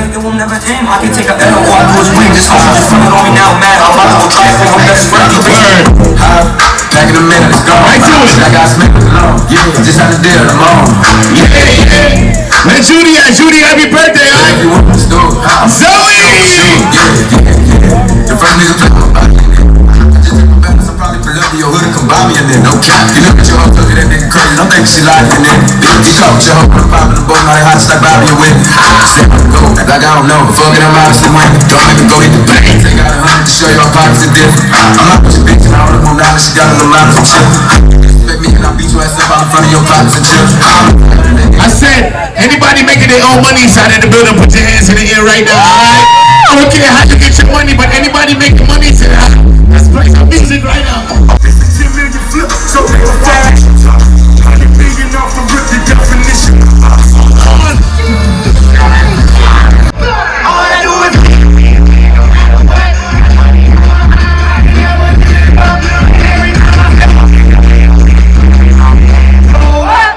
It will never end. I can take a L, walk towards wing. Just hold on, front on me now, man. I'm about to go back with my best friend. Back in a minute, it's gone. Right to it. I got Smith alone. Yeah, just had a deal, I'm on. Yeah. Let Judy out. Judy, happy birthday, alright? You want to do it? Zoe! Yeah. The first nigga play my body. I just take my balance. I'm probably pull up to your hood and come buy me a nigga. No cap. You look at your hoe, look at that nigga crazy. Don't think she lying in there. You talk your hoe, put a pop in the boat, now they hot just like Bobby and Whitney. Like I don't know, fucking I'm obviously winning. Don't make me go hit the bank. They got 100 to show you our pockets are different. I'm not with your bitch and I don't know now that she got a little out of some shit. Expect me and I'll beat your ass up out in front of your pockets and chill. I said, anybody making their own money inside of the building, put your hands in the air right now, alright? I don't care how you get your money, but anybody making money tonight, let's play some music right now. So make a flash. 100 million off the rip, the definition.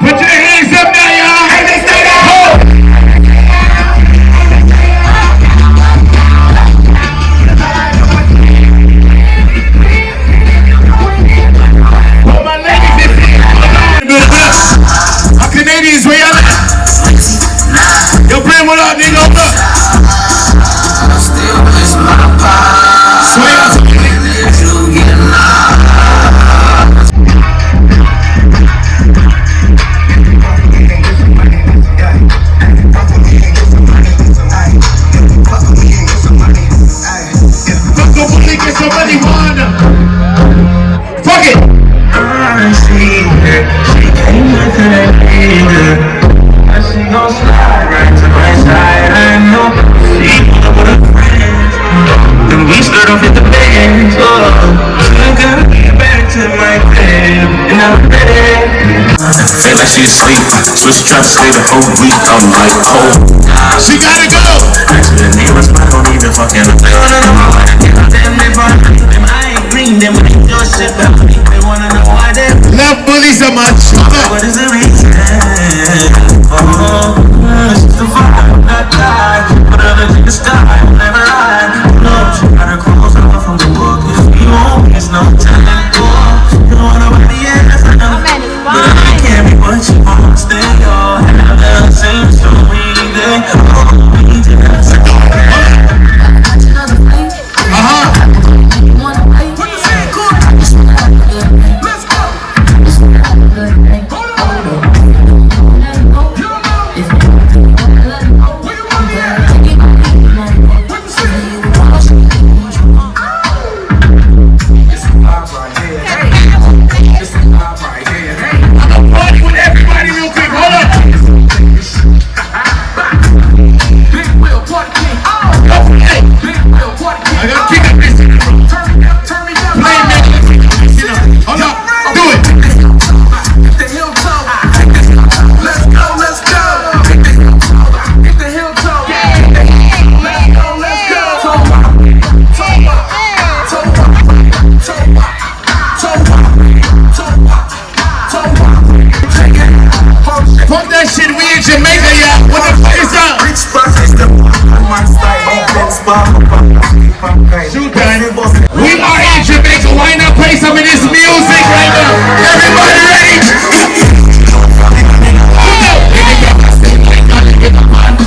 Put your hands up now, y'all. Hey, they stay at home. All my ladies in here. Our Canadians, where y'all at? Yo, bring one up, nigga. Hold up. Sway up. Get somebody wanna. Fuck it. I see her, she came with her nigga. She gon' slide right to my side. I know she with her friends. Then we start off at the bed. I gotta get back to my crib, and I'm ready. Feel like she asleep. Switch trap, stay the whole week. I'm like, oh, She gotta go. actually, the neighbors might don't even fucking I ain't green, them ain't your shit about me. They wanna know why they Love bullies so much. what is the reason? She's the vibe, not die. But other niggas die, never ride. No, she got her clothes off from the book. You won't miss no time. You don't wanna wear the ass, I know. But I can't be what you want. Stay all have the same story. They all need to have some. Let's go. Party with everybody real quick. Hold up. Big wheel party king. Hey, Big wheel party king. I gotta kick up this. Turn me up, turn me up. Play it, man. Hold up. Do it. Hit the hill toe. Let's go, let's go. Hit the hill toe. Let's go, let's go. Toe walk, toe walk, toe walk, toe walk, toe walk, toe walk, toe walk. Take it. Fuck that shit. We in Jamaica, y'all. What the fuck is up? Rich spots is the one style. Open spot. Shoot time. We are in Jamaica. Why not play some of this music right now? Everybody ready?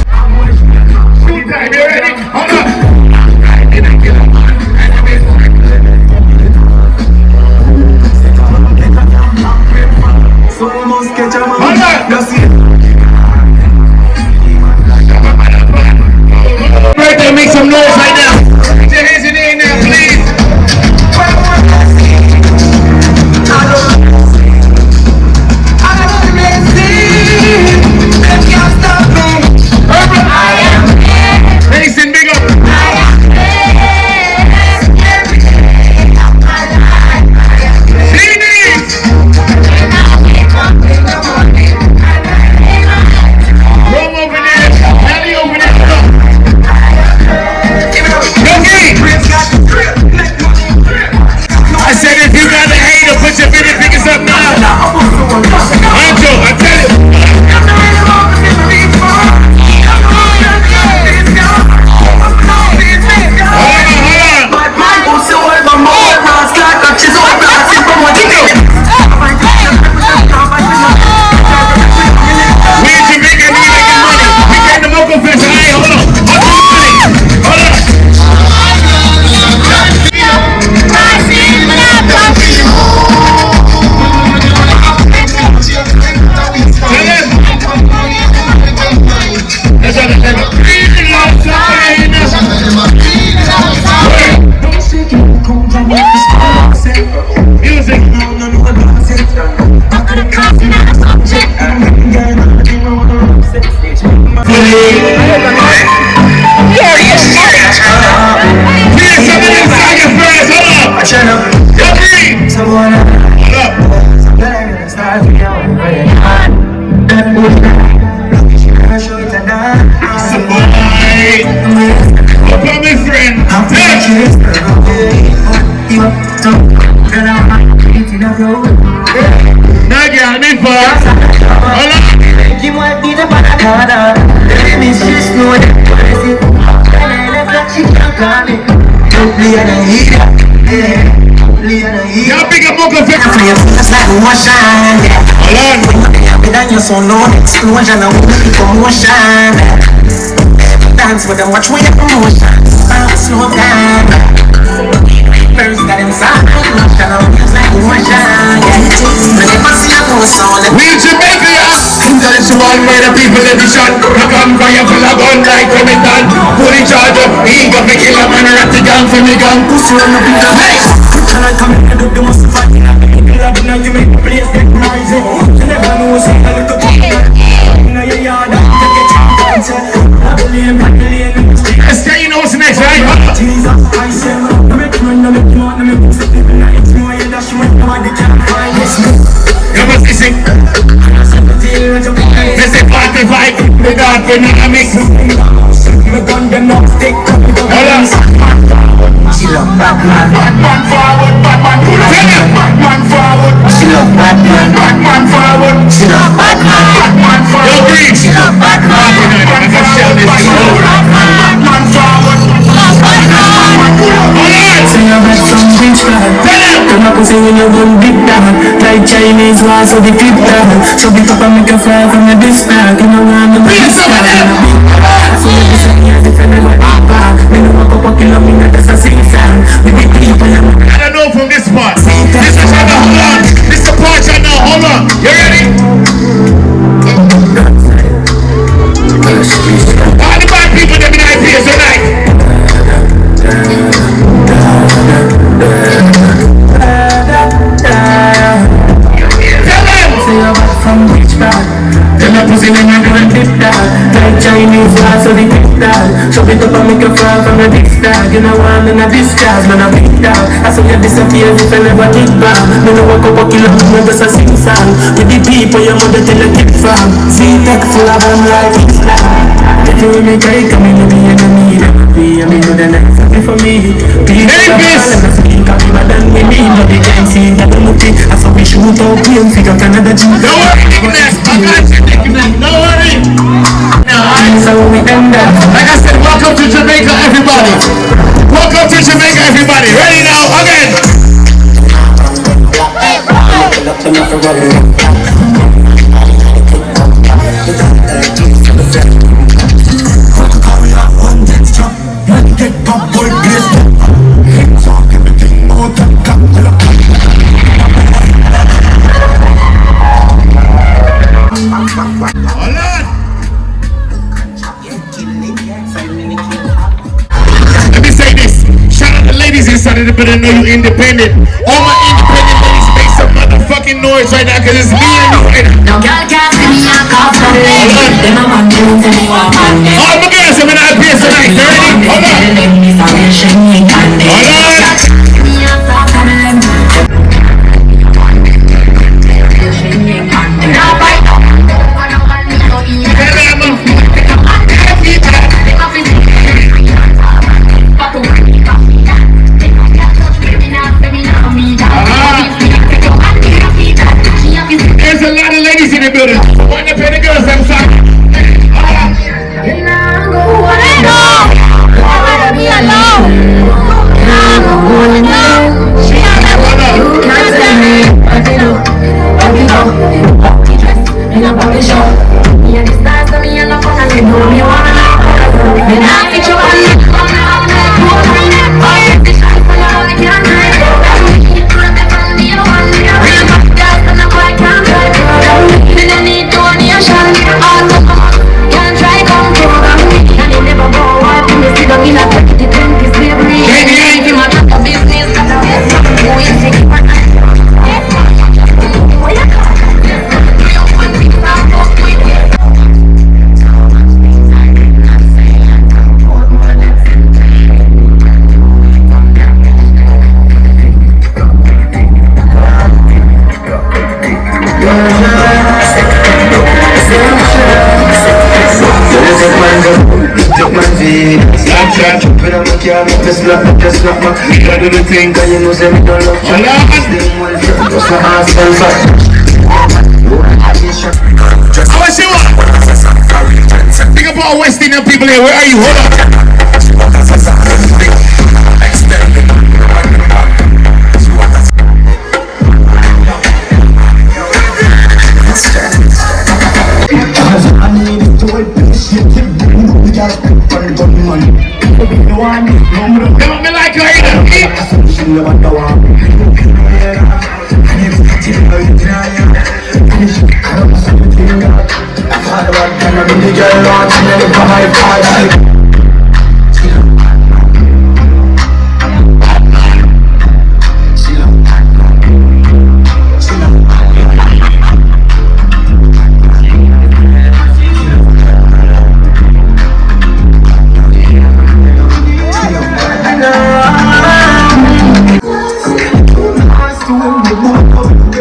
Shoot time. You ready? Hold up. So I must catch a man. Hold up. That's it. Birthday, make some noise right now. Put your hands in the air now, please. Watch your video, pick us up now. Anjo, I tell you. We're Jamaican, we making money. We getting the MOCHAFEST. Hey, hold on. Y'all pick up MOCHAFEST. So no explosion, I want to promotion. Dance with them, watch when you promotion. Slow down. First got inside, we Jamaica, intellectual murder people every shot. I come fire full of gun like Remington. Put in charge of, he ain't got me kill a man or at the gun for me gun. Pussy on the beat of nice. Can I come in and do the most fight? People are gonna give me the place get rising. You never know what's in the little bit. In your yard, I can get you dancing. I believe, let's get you know what's next, right? Jesus, I say, I make run, I make more, I make more. It's more, you dash, you make nobody can find this. You must be sick. They say 45, they don't get nothing mix. Me gun them not stick. Hold on. She love Batman. Batman forward, Batman pull up. Batman forward. She love Batman. Batman forward. She love Batman. Batman forward. She love Batman. Batman forward. Say you got some bitch man. Come up and say when you run big down. Like Chinese wars so they clip down. So big up and make a fire from the distract. You know I'm the best man. So you be saying you're different than what you are. Me know a couple kilometers that's a sing song. We be people and I don't know from this part. This is how hold on. This is the part right now. Hold on. You ready? All the bad people that be in IPS tonight. Say you're back from which part? Tell me pussy when you're doing dip that. Like Chinese wars so they clip that. Shove it up and make a fall from the big star. You know I'm in a discharge, man a big dog. I saw you disappear if I never get back. Me know a couple kilometers just a sing song. With the people your mother tell you keep from. Z-Tech full of them like Islam. Let you make I come in to be in the need. I mean, the next thing for me. People are calling us speak up better than we mean. But they can't see that I'm looking. I saw we shoot out plane figure Canada G. Don't worry, Nicholas. I got you, Nicholas. Don't worry. No, so we end up. Like I said, welcome to Jamaica, everybody. Welcome to Jamaica, everybody. Ready now, again. But I know you independent. All my independent ladies make some motherfucking noise right now, cause it's me and you right now. No girl can't see me on call from me. Them a man do tell me what I'm doing. All my girls are in our place tonight. You ready? Hold on. Just not me. Gotta do the thing, cause you know say me don't love you. Staying well from just my ass and fat. How much you want? Think about West Indian people here. Where are you? Hold on. Come me like her either.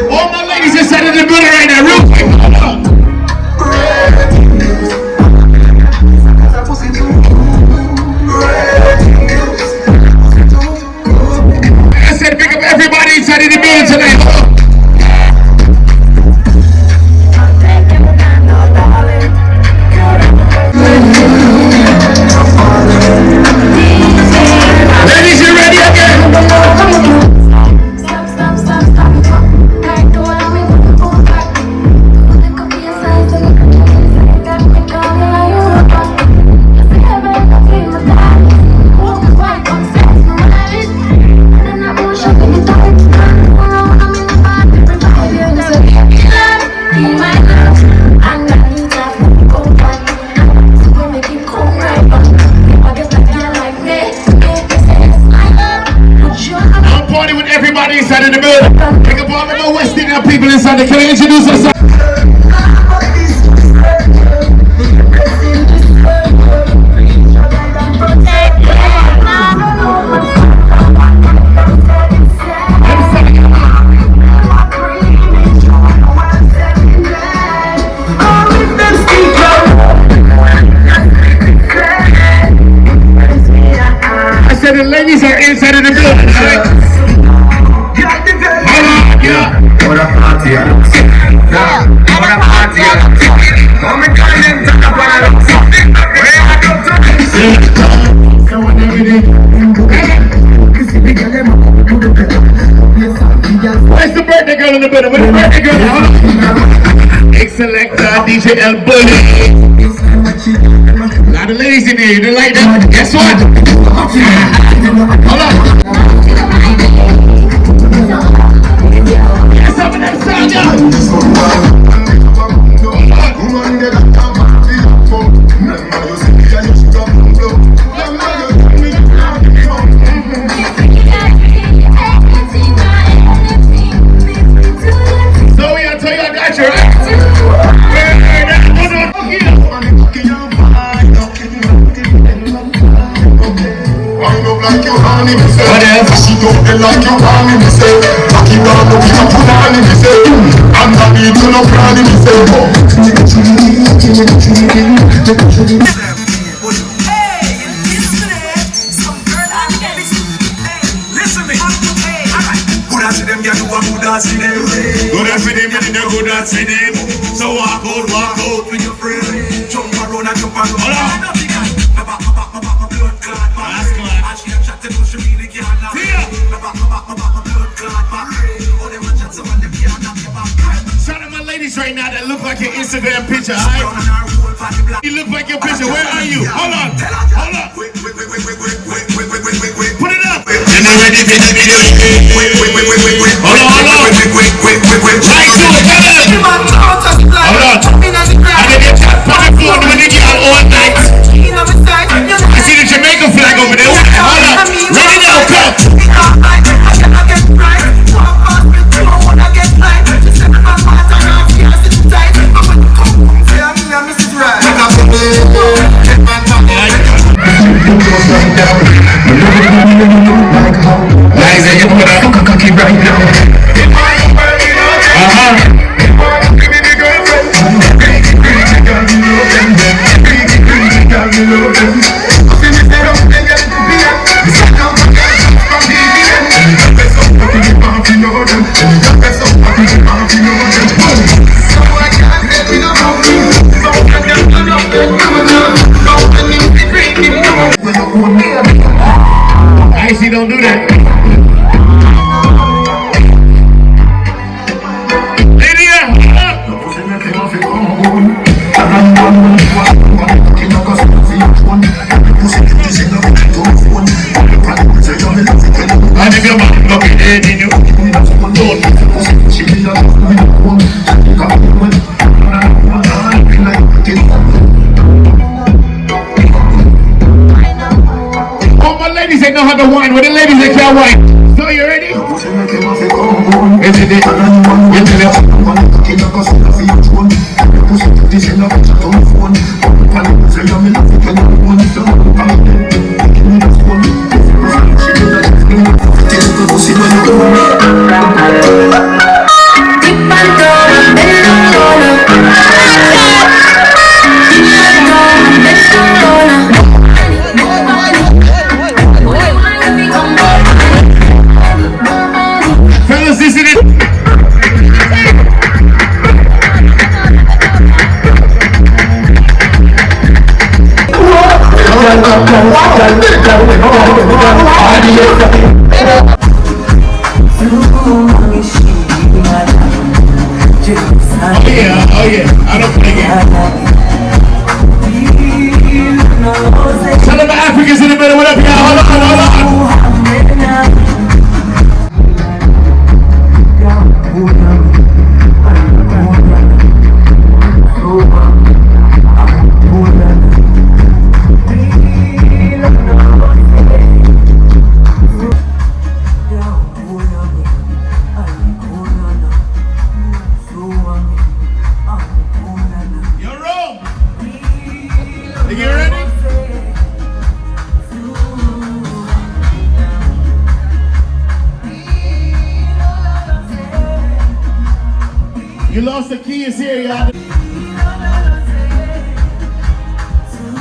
All my ladies inside of the building right now, real quick. I said pick up everybody inside of the building tonight. Ladies, you ready again? I'm partying with everybody inside of the building. Pick up all of the West Indian people inside the. Can I introduce us? I said the ladies are inside of the building. Right? Yeah. What a party, I don't see. What a party, I don't see. Come and come and talk about it. Where's the birthday girl in the building? Where's the birthday girl? Ex-selector, DJL Bully. A lot of ladies in here, you didn't like that? Guess what? Hold on. Yes, I'm in that sound, y'all. So we gotta tell you I got you, right? Like you honey, me say. She don't feel like you honey, me say. Lucky round the week, I'm honey, me say. I'm not need to no honey, me say. Listen me. Good as them, you do a good as them. Good as them, you do good as them. So walk out with your friend. Jump around and jump around. Hold on. Shout out my ladies right now that look like your Instagram picture, alright? You look like your picture. Where are you? Hold on. Hold on. Put it up. You know ready for the video? Hold on. Nice to it. Hold on. I did get chat for the phone with the girl all night. I see the Jamaican flag over there. Hold on. Ready now, come. Nice, you put a cocky right now. All my ladies that know how to wine, with the ladies that can't wine. So you ready? Fellas, listen it. Oh yeah, I don't play games. Tell them the Africans in the middle, what up y'all? Hold on. You're wrong. You get ready? You lost the keys here, y'all.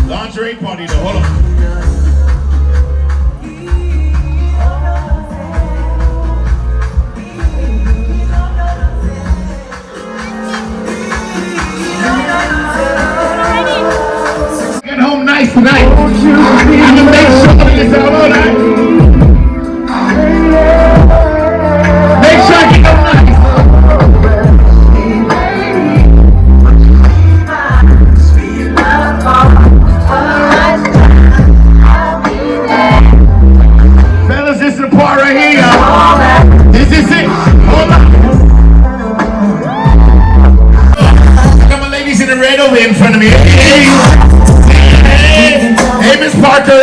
Lingerie party though, hold on. Get home nice tonight. I'm gonna make sure that it's all alright. Make sure I get home nice. Fellas, this is the part right here, y'all. This is it. Hold on. Got my ladies in the red over in front of me. Hey, Miss Parker.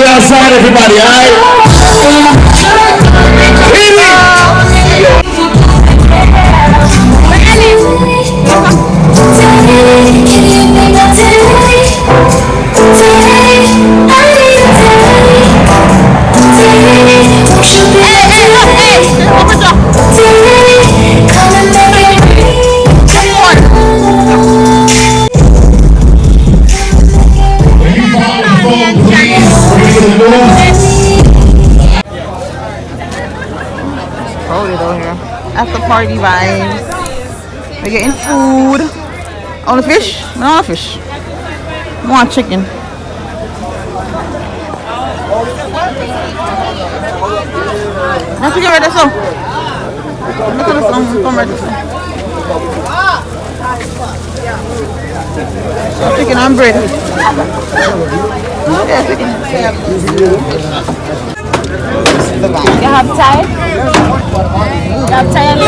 Outside, everybody, all right? After party vibes. We're getting food. On the fish? No, on the fish. I want chicken. Now chicken right there, so. Look at this, come right there. So chicken and bread. Yeah, chicken. You have Thai? You have Thai and